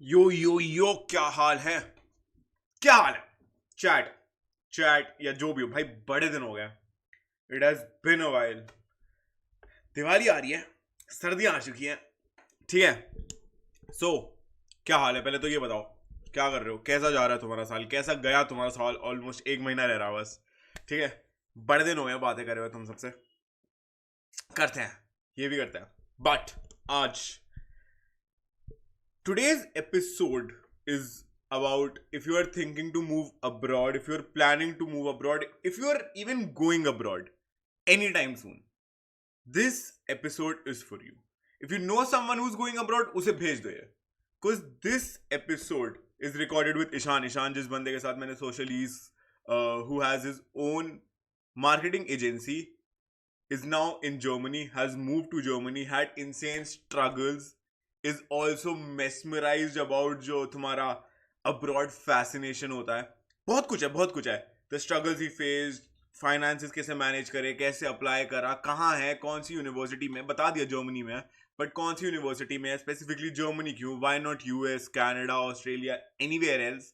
यो क्या हाल है? क्या हाल है? चैट चैट या जो भी हो भाई, बड़े दिन हो गए। It has been a while. Diwali आ रही है, सर्दियां आ चुकी हैं, ठीक है। क्या हाल है? पहले तो ये बताओ, क्या कर रहे हो? कैसा जा रहा है तुम्हारा साल? कैसा गया तुम्हारा साल? ऑलमोस्ट एक महीना रह रहा बस, ठीक है। बड़े दिन हो गए बातें करे हुए तुम सबसे। करते हैं, ये भी करते हैं, बट आज today's episode is about if you are thinking to move abroad, if you're planning to move abroad, if you're even going abroad anytime soon. This episode is for you. If you know someone who's going abroad, उसे भेज दो ये. Because this episode is recorded with Ishan. Ishan जिस बंदे के साथ मैंने socialies, who has his own marketing agency, is now in Germany, has moved to Germany, had insane struggles, is also mesmerized about जो तुम्हारा abroad fascination होता है. बहुत कुछ है, बहुत कुछ है. The struggles he faced, finances कैसे मैनेज करे, कैसे अप्लाई करा, कहाँ है, कौन सी यूनिवर्सिटी में, बता दिया जर्मनी में, बट कौन सी यूनिवर्सिटी में है, स्पेसिफिकली जर्मनी क्यों, why not US, Canada, Australia, anywhere else.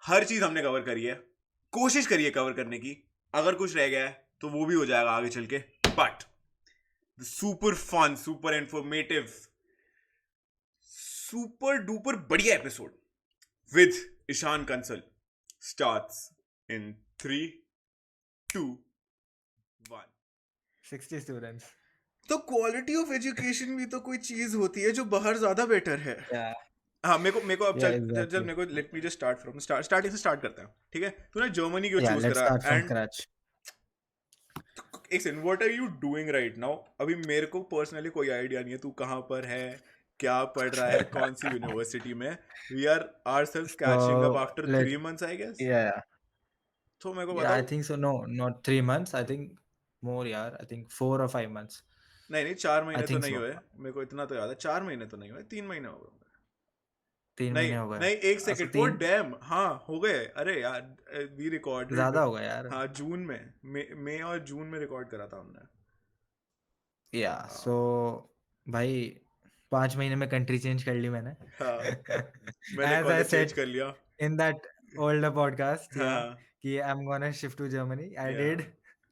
हर चीज हमने कवर करी है, कोशिश करिए कवर करने की. अगर कुछ रह गया है तो वो भी हो जाएगा आगे चल के. But super fun, super informative, super duper बढ़िया episode with Ishan Kansal starts in 3, 2, 1. 60 students. तो क्वालिटी ऑफ एजुकेशन भी तो कोई चीज होती है जो बाहर ज्यादा बेटर है. Yeah, हाँ, मेरे को अब yeah, चल exactly. मेरे को let me just start from starting से स्टार्ट करते हैं, ठीक है. तूने जर्मनी क्यों Yeah, चूज let's करा? start from and scratch. एक second, what are you doing right now? अभी मेरे को पर्सनली कोई आइडिया नहीं है तू कहाँ पर है, क्या पढ़ रहा है, कौन सी यूनिवर्सिटी में. We are ourselves catching up So after let 3 months I guess. yeah, तो मेरे को yeah, I बताओ. think so. No, not 3 months. I think more. Yeah, I think 4 or 5 months. नहीं 4 I महीने तो think नहीं so. हुए. मेरे को इतना तो याद है, 4 महीने तो नहीं हुए, 3 महीने हो गए. 3 महीने नहीं हो गए. नहीं, एक So सेकंड, ओ तीन डैम, हाँ हो गए. अरे यार, वी रिकॉर्डेड. ज्यादा हो गया यार. हाँ जून में, मई और जून में रिकॉर्ड करा था हमने. Yeah. So भाई 5 महीने में कंट्री चेंज कर ली मैंने. हाँ, मैंने As I college change said कर लिया. in that older podcast, yeah, हाँ, कि I'm gonna shift to Germany. I या did.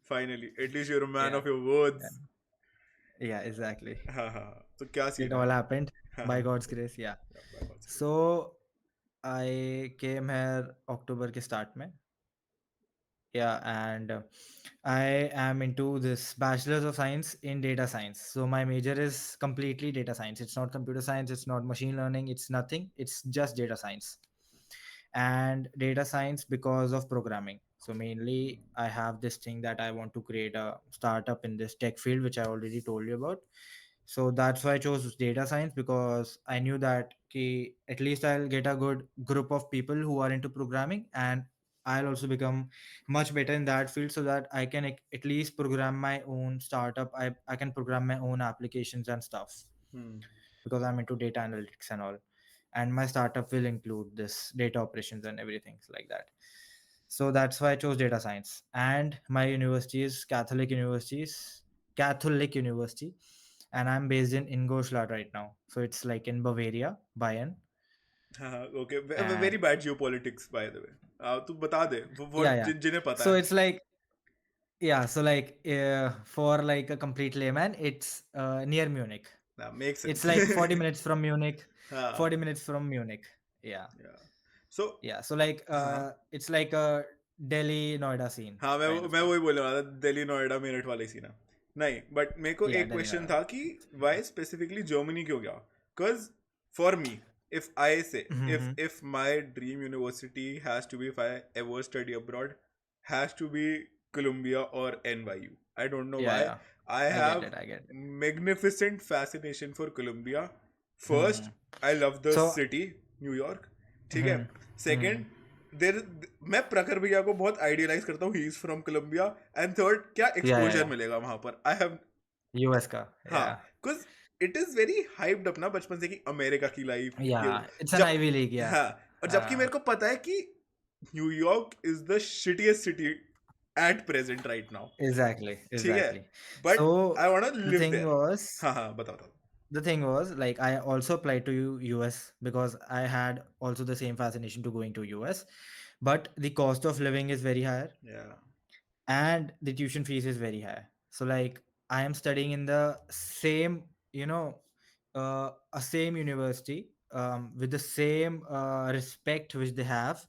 Finally at least you're a man Yeah. Of your words. Yeah, exactly. हाँ हाँ, तो क्या It सीन है? all happened हाँ by हाँ, God's grace. Yeah. by God's grace. So I came here अक्टूबर के start में. Yeah, and I am into this bachelor's of science in data science. So my major is completely data science. It's not computer science, it's not machine learning, it's nothing. It's just data science. And data science because of programming. So mainly I have this thing that I want to create a startup in this tech field, which I already told you about. So that's why I chose data science, because I knew that at least I'll get a good group of people who are into programming, and I'll also become much better in that field, so that I can at least program my own startup. I can program my own applications and stuff, because I'm into data analytics and all. And my startup will include this data operations and everything like that. So that's why I chose data science. And my university is Catholic University, and I'm based in Ingolstadt right now. So it's like in Bavaria, Bayern. हाँ हाँ, okay. Very And bad geopolitics by the way. तू बता दे वो yeah, yeah. जिन्हें पता So है. it's like, yeah, so like for like a complete layman, it's near Munich. ना make It's sense. like 40 minutes from Munich. हाँ 40 minutes from Munich. Yeah. या सो. Yeah. So like हाँ it's like a Delhi Noida scene हाँ, kind of मैं thing. वही बोलने वाला था, दिल्ली नोएडा मेरठ वाले सीन. नहीं, बट मेरे को Yeah, एक Delhi क्वेश्चन Noida. था कि वाई स्पेसिफिकली जर्मनी क्यों गया? Because for me, if I say, Mm-hmm. if my dream university has to be, if I ever study abroad, has to be Columbia or NYU. I don't know Yeah, why. yeah. I I get have it. I get it. magnificent fascination for Columbia. First, Mm-hmm. I love the So, city, New York. ठीक है. mm-hmm. Second, देर मैं प्रखर भैया को बहुत idealise करता हूँ. He is from Columbia. And third, क्या Yeah, एक्सपोजर yeah, मिलेगा वहां पर. I have. yeah. US का. हाँ, Yeah. Because it is very hyped up ना बचपन से कि अमेरिका की लाइफ. Yeah. It's an जब Ivy League. Yeah. हाँ, और जबकि मेरे को पता है कि New York is the shittiest city at present right now. Exactly. ठीक है, Exactly. But So I want to the live thing there. was, हाँ हाँ, बताओ. the thing was, like, I also applied to US because I had also the same fascination to going to US, but the cost of living is very higher Yeah. and the tuition fees is very high. So like I am studying in the same, a same university, with the same respect which they have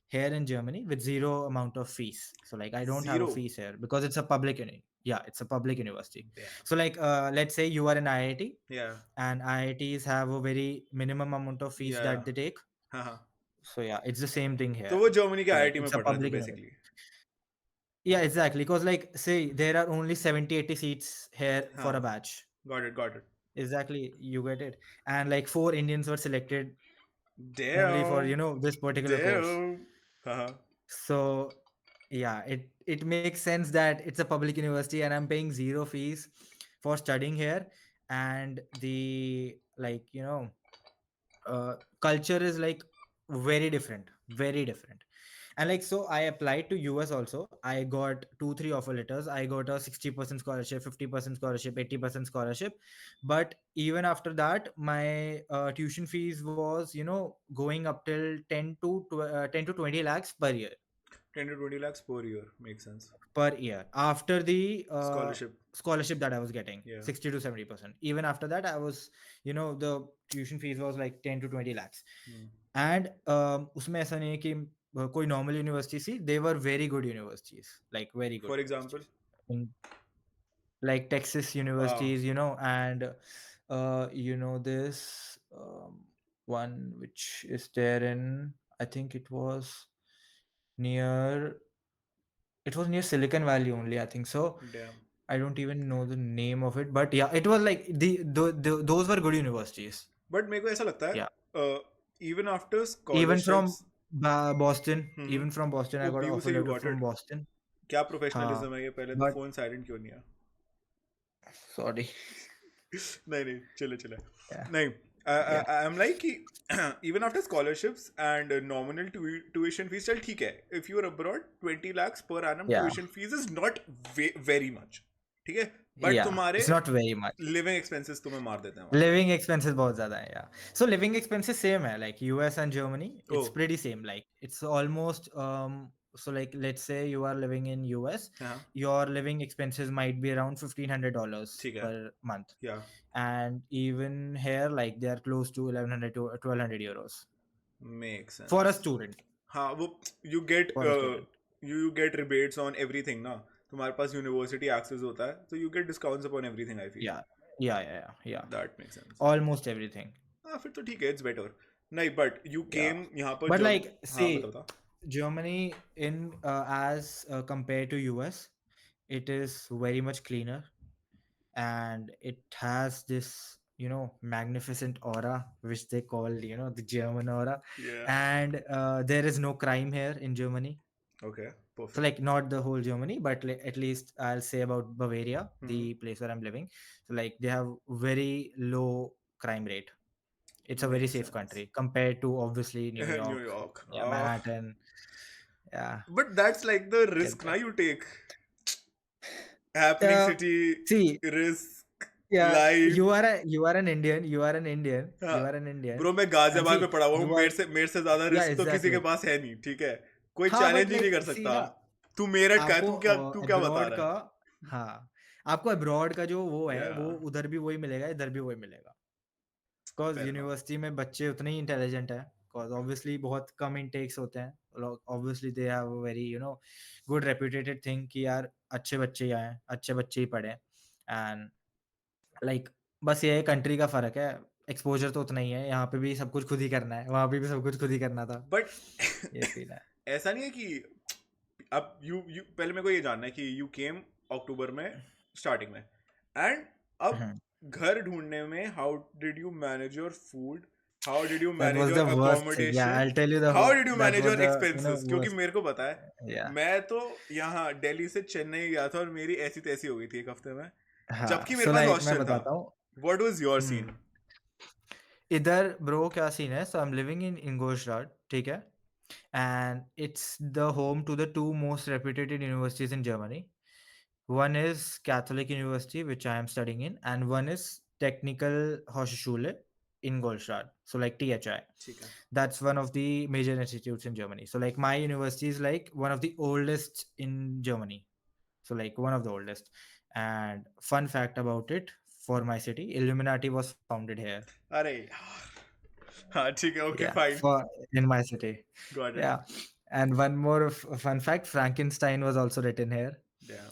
here in Germany, with zero amount of fees. So like I don't have a Zero. fees here because it's a public yeah, it's a public university. Damn. So like let's say you are in IIT, Yeah. and IITs have a very minimum amount of fees Yeah. that they take. हाँ. So yeah, it's the same thing तो here. वो Germany के So like IIT में it's a पढ़ रहा है तो public university. Basically. Yeah, exactly. Because like say there are only 70, 80 seats here for हाँ. a batch. Got it. Got it. Exactly, you get it. And like four Indians were selected only for, Damn. this particular course. Damn. हाँ. So yeah, it makes sense that it's a public university and I'm paying zero fees for studying here. And the, like, culture is like very different, very different. And like, so I applied to US also. I got 2 3 offer letters. I got a 60% scholarship, 50% scholarship, 80% scholarship. But even after that, my tuition fees was, going up till 10 to 20 lakhs per year. 10 to 20 lakhs per year makes sense. Per year after the Scholarship. scholarship that I was getting, Yeah. 60 to 70%. Even after that, I was, the tuition fees was like 10 to 20 lakhs. Hmm. And उसमें ऐसा नहीं है कि कोई normal university सी, they were very good universities, like very good For example. Universities, like Texas Wow. Universities, and this one which is there in, I think near it was near Silicon Valley only, I think so. Damn. I don't even know the name of it, but yeah, it was like those were good universities. But मेरे को ऐसा लगता Yeah, है even after even from scholarships. Boston, hmm. even from Boston, I O got an BU offer से you letter got from it. Boston. क्या हाँ, professionalism है ये, पहले तो but फोन साइलेंट क्यों नहीं है? sorry. नहीं नहीं चले चले. Yeah, नहीं. yeah, I'm like कि even after scholarships and nominal tuition fees चल ठीक है. If you are abroad 20 lakhs per annum yeah, tuition fees is not very much. ठीक है. But yeah. तुम्हारे It's not very much. living expenses तुम्हें मार देते हैं वहाँ पे. Living expenses बहुत ज़्यादा है, yeah. So living expenses same है, like US and Germany, it's Oh. pretty same. Like it's almost so like let's say you are living in US, हाँ. your living expenses might be around $1,500 ठीक है. per month, Yeah. and even here like they are close to 1,100 to 1,200 euros Makes for a sense. student. हाँ वो you get For a student. you get rebates on everything ना. तुम्हारे पास university access होता है तो you get discounts upon everything. I feel Yeah, yeah. that makes sense. Almost everything. हाँ फिर तो ठीक है, it's better. नहीं but you Yeah, came यहाँ पर but जब. like हाँ see, बता. Germany in as compared to US, it is very much cleaner, and it has this, magnificent aura which they call, the German aura. Yeah. And there is no crime here in Germany. Okay. So Perfect. like not the whole Germany, but at least I'll say about Bavaria, Hmm. the place where I'm living. So like they have very low crime rate. It's a very Makes safe sense. country compared to obviously New New York, York. yeah, Manhattan, yeah. But that's like the Get risk now that. you take. Happening city See, risk yeah, life. you are an Indian, हाँ. you are an Indian, bro मैं and Ghaziabad see, में पढ़ा हुआ हूँ, you are, मेरे से ज्यादा yeah, risk तो किसी के exactly. पास है नहीं. ठीक है. कोई हाँ, but चैलेंज ही नहीं like कर see सकता. ना, तू मेरठ का है, आपको तू क्या बता अब्रॉड रहा का, है? हाँ, आपको अब्रॉड का जो वो है, वो Yeah. उधर भी वही मिलेगा, इधर भी वही मिलेगा. Because Fair enough. यूनिवर्सिटी में बच्चे उतने ही इंटेलिजेंट है, बिकॉज ऑब्वियसली बहुत कम इनटेक्स होते हैं. Obviously they have very good reputated thing कि यार अच्छे बच्चे ही आए, अच्छे बच्चे ही पढ़े. एंड लाइक बस ये कंट्री का फर्क है, एक्सपोजर तो उतना ही है. यहाँ पे भी सब कुछ खुद ही करना है, वहाँ पे भी सब कुछ खुद ही करना था. बट ये सीन है. ऐसा नहीं है कि अब यू पहले मेरे को ये जानना है कि यू केम अक्टूबर में स्टार्टिंग में एंड अब घर ढूंढने में how did you manage your food, how did you That manage was your the worst thing. Yeah, accommodation, I'll tell you the how did you that manage was your the expenses? क्योंकि worst. मेरे को पता है, Yeah. मैं तो यहाँ दिल्ली से चेन्नई गया था और मेरी ऐसी तैसी हो गई थी एक हफ्ते में, हाँ, जबकि मेरे so पास like मैं हॉस्टल था. बताता हूँ. What was your hmm. Scene? इधर ब्रो क्या सीन है, so I am living in इंगोशराट, ठीक है, and it's the home to the two most reputed universities in Germany. One is Catholic University, which I am studying in, and one is Technical Hochschule in Goldstadt, so like THI. ठीक है. That's one of the major institutes in Germany. So like my university is like one of the oldest in Germany, so like one of the oldest. And fun fact about it, for my city, Illuminati was founded here. अरे यार. हाँ ठीक है. Okay, Yeah, fine. for in my city. Got it. Yeah. And one more fun fact, Frankenstein was also written here. Damn.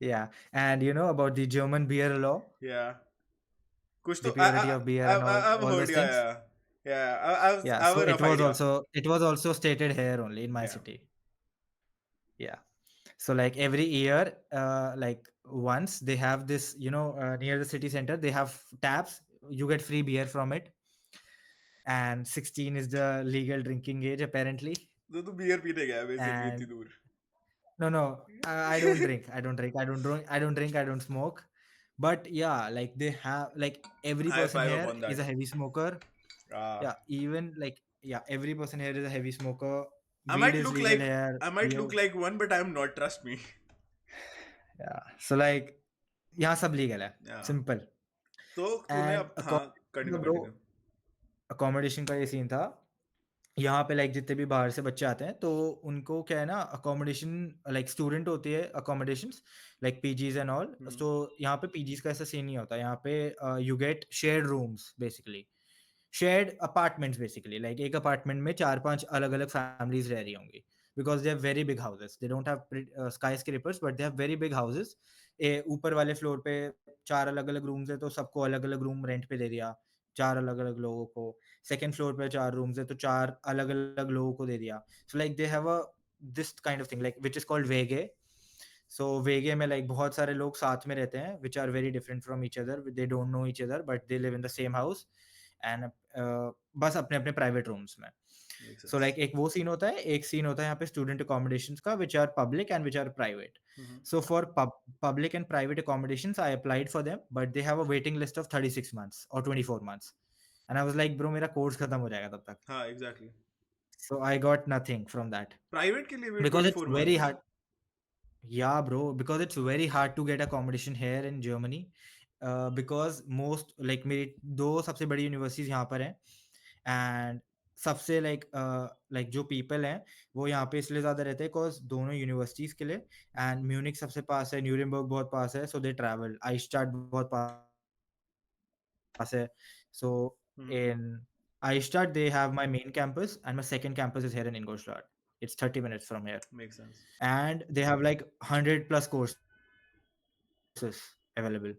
Yeah. And you know about the German beer law, Yeah. कुछ तो the purity of beer and I've all heard. those Yeah, things. yeah. Yeah, Yeah, I have so a rough idea. it was also stated here only in my Yeah. city. Yeah. So like every year, like once they have this, near the city center, they have taps. You get free beer from it, and 16 is the legal drinking age apparently. तो तू beer पीने गया basically इतनी And दूर. no, I don't drink. I don't drink. I don't drink. I don't drink. I don't smoke. But yeah, like they have, like every High person five here upon is a that. heavy smoker. Ah. Yeah, even like, yeah, every person here is a heavy smoker. I Weed might is look legal like here. I might look like one, but I'm not. Trust me. Yeah. So like, यहाँ सब legal है. Yeah. Simple. तो तूने And अब हाँ continue bro, continue. accommodation का ये scene था. यहाँ पे लाइक जितने भी बाहर से बच्चे आते हैं तो उनको क्या है ना, अकोमोडेशन लाइक स्टूडेंट होती है accommodations like PGs and all. तो यहाँ पे पीजीज का ऐसा सीन नहीं होता. यहाँ पे you get shared rooms, basically shared apartments. Basically like एक अपार्टमेंट में 4-5 अलग अलग फैमिलीज रह रही होंगी, because they have very big houses. They don't have sky scrapers, but they have very big houses. ऊपर वाले फ्लोर पे 4 अलग अलग रूम्स है, तो सबको अलग अलग रूम रेंट पे दे दिया 4 अलग अलग लोगों को. सेकंड फ्लोर पे 4 रूम्स है, तो 4 अलग अलग लोगों को दे दिया. So like they have a this kind of thing like which is called वेगे. सो वेगे में लाइक बहुत सारे लोग साथ में रहते हैं, which are very different from each other. They don't know each other, but they live in the same house. And बस अपने अपने प्राइवेट रूम्स में. सो लाइक एक वो सीन होता है. एक सीन होता है यहाँ पे स्टूडेंट अकोमोडेशंस का, which are public and which are private. So for public and private accommodations, I applied for them, but they have a waiting list of 36 months or 24 months. And I was like, bro, मेरा course खत्म हो जाएगा तब तक. हाँ exactly. So I got nothing from that private के लिए भी because it's 24 very months. hard. Yeah, bro, because it's very hard to get accommodation here in Germany. Because most like मेरी 2 सबसे बड़ी यूनिवर्सिटीज यहाँ पर हैं. एंड सबसे लाइक जो पीपल हैं वो यहाँ पे इसलिए ज़्यादा रहते हैं बिकॉज दोनों यूनिवर्सिटीज़ के लिए. एंड म्यूनिक सबसे पास है, न्यूरेमबर्ग बहुत पास है, सो दे ट्रैवल. आइस्टार्ट बहुत पास है. सो इन आइस्टार्ट they have my main campus, and my second campus is here in Ingolstadt. It's 30 minutes from here. Makes sense. And they have like 100 plus courses available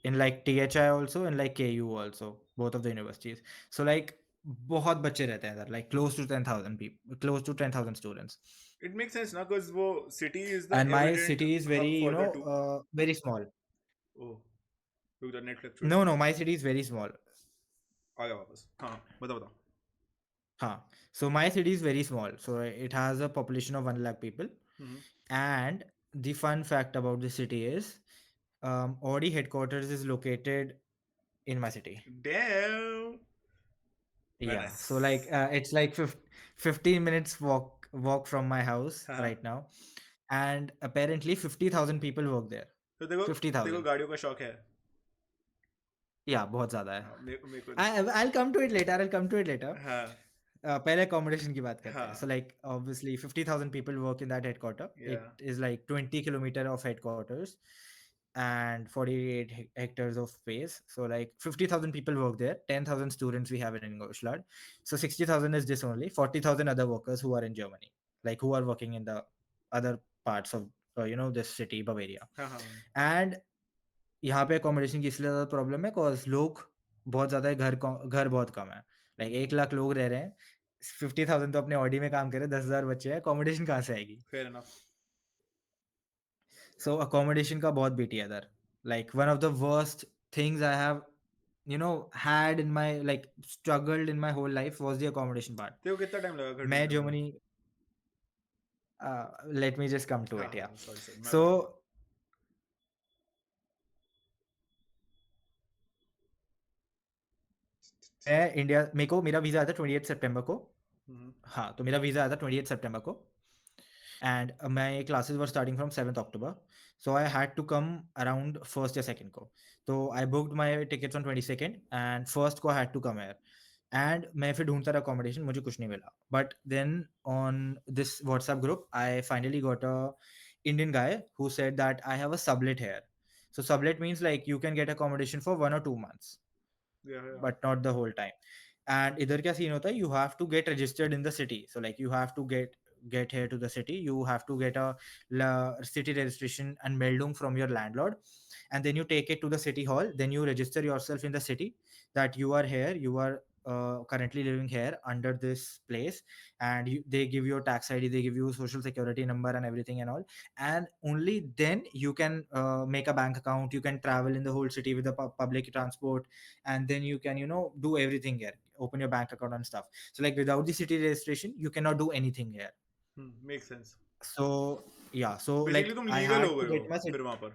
in like THI also, and like KU also, both of the universities. So like बहुत बच्चे रहते हैं इधर, like close to 10,000 people, close to 10,000 students. It makes sense now because वो city is the And my evident city is very, hub for the two. very small. Oh, look the net fluctuates. No, my city is very small. आ गया वापस. हाँ बताओ. हाँ, so my city is very small, so it has a population of 1 lakh people. And the fun fact about the city is, Audi headquarters is located in my city. Damn. Yeah, Nice. so like it's like 15 minutes walk from my house right now. And apparently 50,000 people work there. तो देखो 50,000. गाड़ियों का शौक है. Yeah, बहुत ज़्यादा है. मेरे को I'll come to it later. हाँ. पहले accommodation की बात करते हैं. हाँ. So like obviously 50,000 people work in that headquarter. Yeah. It is like 20 kilometer of headquarters and 48 hectares of space. So like 50,000 people work there. 10,000 students we have in Ingolstadt. So 60,000 is this only. 40,000 other workers who are in Germany, like who are working in the other parts of this city, Bavaria. And यहाँ पे accommodation की इसलिए ज़्यादा problem है because लोग बहुत ज़्यादा है, घर बहुत कम है. लाइक 1 लाख लोग रह रहे हैं, 50,000 तो अपने ऑडी में काम कर रहे हैं, 10,000 बच्चे हैं, accommodation कहाँ से आएगी? Fair enough. So accommodation का बहुत बीटी है इधर. Like one of the worst things I have had in my struggled in my whole life was the accommodation part. तेरे को कितना टाइम लगा घर मैं ढूंढने में? Germany, let me just come to it. Yeah. Sorry. So मैं India, मेरा वीजा आया था 28 सितंबर को. हाँ, तो मेरा वीजा आया था 28 सितंबर को. And my classes were starting from 7th October. So I had to come around first या second को. So I booked my tickets on 22nd and first को I had to come here. And मैं फिर ढूंढता रहा accommodation, मुझे कुछ नहीं मिला. But then on this WhatsApp group, I finally got a Indian guy who said that I have a sublet here. So sublet means like you can get accommodation for 1 or 2 months, Yeah, yeah. but not the whole time. And इधर क्या scene होता है, you have to get registered in the city. So like you have to get here to the city, you have to get a city registration and meldung from your landlord, and then you take it to the city hall, then you register yourself in the city that you are here, you are currently living here under this place, and they give you a tax ID, they give you social security number and everything and all, and only then you can make a bank account, you can travel in the whole city with the public transport, and then you can do everything here, open your bank account and stuff. So like without the city registration you cannot do anything here. Makes sense. So yeah, so basically like तुम I legal had हो to गए हो get my फिर वहां पर.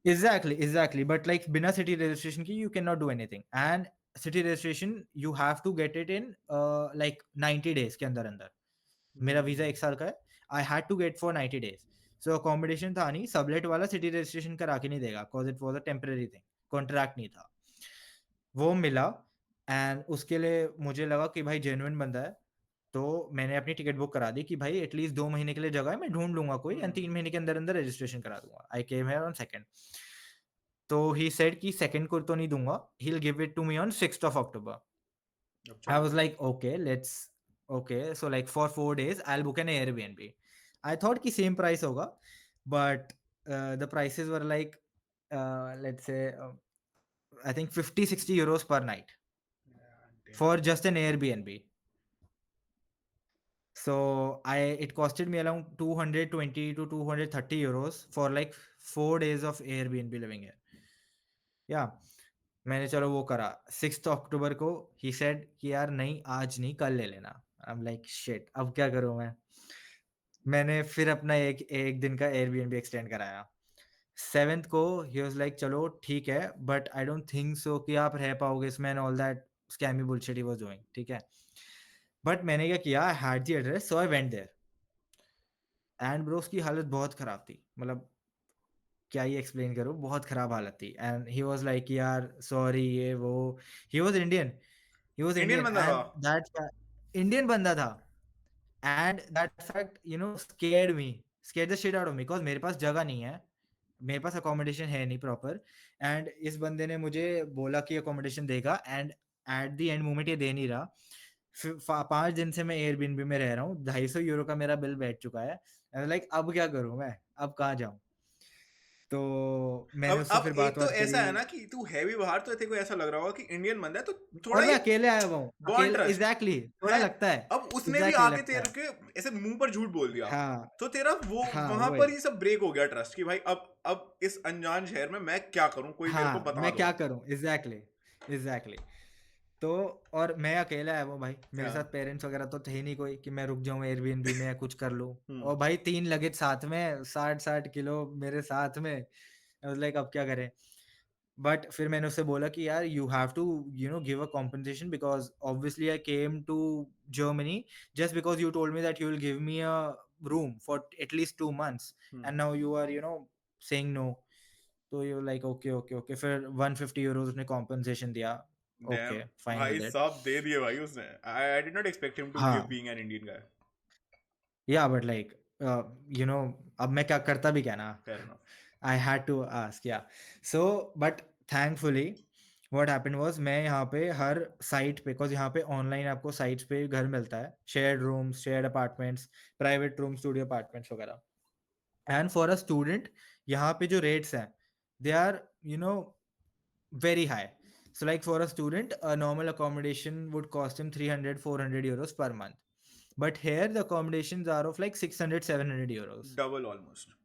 exactly, but like बिना city registration की you cannot do anything, and city registration you have to get it in like 90 days के अंदर अंदर. मेरा वीजा 1 साल का है, I had to get for 90 days. So accommodation था नहीं, सबलेट वाला सिटी रजिस्ट्रेशन करा के नहीं देगा, because it was a temporary thing, contract नहीं था. वो मिला, एंड उसके लिए मुझे लगा कि भाई जेन्युइन बंदा है, तो मैंने अपनी टिकट बुक करा दी कि भाई एटलीस्ट 2 महीने के लिए जगह है, मैं ढूंढ लूंगा कोई, एंड 3 महीने के अंदर अंदर रजिस्ट्रेशन करा दूंगा. I came here on second. तो ही सेड कि सेकंड को तो नहीं दूंगा, he will give it to me on 6th of October. I was like, okay, okay. So like for 4 days, I'll book an Airbnb. I thought ki same price hoga, but the prices were like, let's say, I think 50-60 euros per night for just an Airbnb. So it costed me around 220 to 230 euros for like 4 days of Airbnb living here. Yeah. मैंने चलो वो करा. 6th October को ही said कि यार नहीं, आज नहीं, कल ले लेना. आई एम लाइक शिट, अब क्या करूं मैं. मैंने फिर अपना एक एक दिन का एयरबीएनबी एक्सटेंड कराया. 7th को ही वाज लाइक चलो ठीक है, but I don't think so कि आप रह पाओगे इसमें, and all that scammy bullshit he was doing. ठीक है, बट मैंने क्या किया, I had the address, so I went there. And bro उसकी हालत बहुत खराब थी, मतलब क्या ही एक्सप्लेन करूं, बहुत खराब हालत थी. एंड ही वाज लाइक यार सॉरी ये वो. He was Indian, he was Indian Indian, बंदा था. and Indian बंदा था, and that fact scared the shit out of me, because मेरे पास जगह नहीं है, मेरे पास अकोमोडेशन है नहीं प्रॉपर. एंड इस बंदे ने मुझे बोला कि अकोमोडेशन देगा, and at the end moment ये दे नहीं रहा. 5 दिन से मैं एयरबीएनबी में रह रहा हूँ, 250 यूरो का मेरा बिल बैठ चुका है. लाइक अब क्या करूँ मैं, अब कहाँ जाऊँ. तो मैंने उससे अब फिर एक बात तो बात करी. ऐसा है ना कि तू है भी बाहर, तो तेरे को ऐसा लग रहा होगा कि इंडियन बंदा है, तो थोड़ा और मैं ये अकेले आया हुआ हूँ, बॉन्ड अकेले, ट्रस्ट एग्जैक्टली, थोड़ा है. लगता है. अब उसने भी एग्जैक्टली आके लगता तेरे है. के ऐसे मुंह पर झूठ बोल दिया, हाँ, तो तेरा वो हाँ, वहां वही. पर ही सब ब्रेक हो गया ट्रस्ट कि भाई अब इस अनजान शहर में मैं क्या करूं, कोई मेरे को हाँ, बता मैं दो. क्या करूँ, एग्जैक्टली. तो और मैं अकेला है वो भाई, मेरे साथ हाँ. पेरेंट्स वगैरह तो थे ही नहीं कोई कि मैं रुक जाऊँ एयरबीएनबी में या कुछ कर लूँ. हम्म. और भाई 3 लगेज साथ में, 60-60 किलो मेरे साथ में. आई वाज लाइक अब क्या करें. बट फिर मैंने उससे बोला कि यार you have to give a compensation, because obviously I came to Germany just because you told me that you will give me a room for at least 2 months, and now you are saying no. तो you like okay okay okay, फिर 150 euros उसने compensation दिया. Damn. Okay, fine भाई with it. सब दे दिए भाई उसने. I did not expect him to give हाँ, बीइंग एन इंडियन गाय. या बट लाइक अब मैं क्या करता भी क्या ना. Fair enough. I had to ask, yeah. So, but thankfully, what happened was मैं यहाँ पे हर साइट पे, बिकॉज यहाँ पे ऑनलाइन आपको साइट्स पे घर मिलता है, shared rooms, shared apartments, private room, studio apartments वगैरह. एंड फॉर अ स्टूडेंट यहाँ पे जो रेट्स हैं, they are very high. So like for a student, a normal accommodation would cost him 300-400 euros per month. But here the accommodations are of like 600-700 euros. Double, almost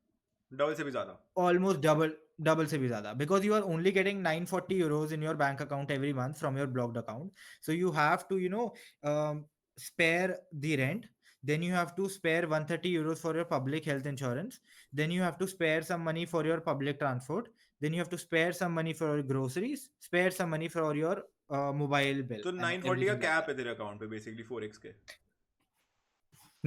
double से भी ज्यादा. Almost double se bhi zyada, because you are only getting 940 euros in your bank account every month from your blocked account. So you have to spare the rent, then you have to spare 130 euros for your public health insurance, then you have to spare some money for your public transport, then you have to spare some money for your groceries, spare some money for your mobile bill तो and 940 का everything like cap that. है तेरे account पे basically 4x के.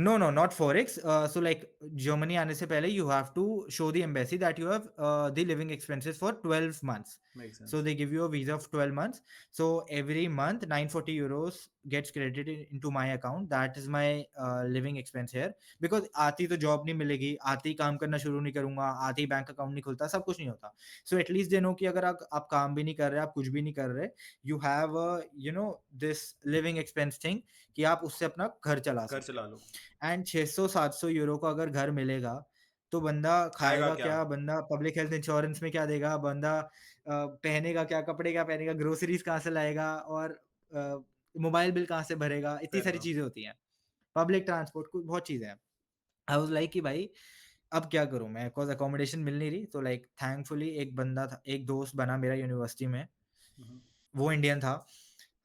No, no, not forex. So like Germany आने से पहले you have to show the embassy that you have the living expenses for 12 months. Makes So sense. they give you a visa of 12 months. So every month 940 euros gets credited into my account. That is my living expense here. Because आती तो job नहीं मिलेगी, आती काम करना शुरू नहीं करूंगा, आती बैंक अकाउंट नहीं खुलता, सब कुछ नहीं होता. So at least they know कि अगर आप काम भी नहीं कर रहे, आप कुछ भी नहीं कर रहे, you have this living expense thing कि आप उससे अपना घर चला घर सकते चला हो. लो. एंड 600-700 यूरो का अगर घर मिलेगा तो बंदा खाएगा खाएगा क्या? क्या, बंदा पब्लिक हेल्थ इंश्योरेंस में क्या देगा, बंदा पहनेगा क्या, कपड़े क्या पहनेगा, ग्रोसरीज कहाँ से लाएगा, और मोबाइल बिल कहाँ से भरेगा, इतनी Fair सारी enough. चीजें होती हैं, पब्लिक ट्रांसपोर्ट, कुछ बहुत चीजें हैं. आई वाज लाइक कि भाई अब क्या करूं मैं, बिकॉज अकोमोडेशन मिल नहीं रही. तो लाइक थैंकफुली एक बंदा था, एक दोस्त बना मेरा यूनिवर्सिटी में, Mhm. वो इंडियन था,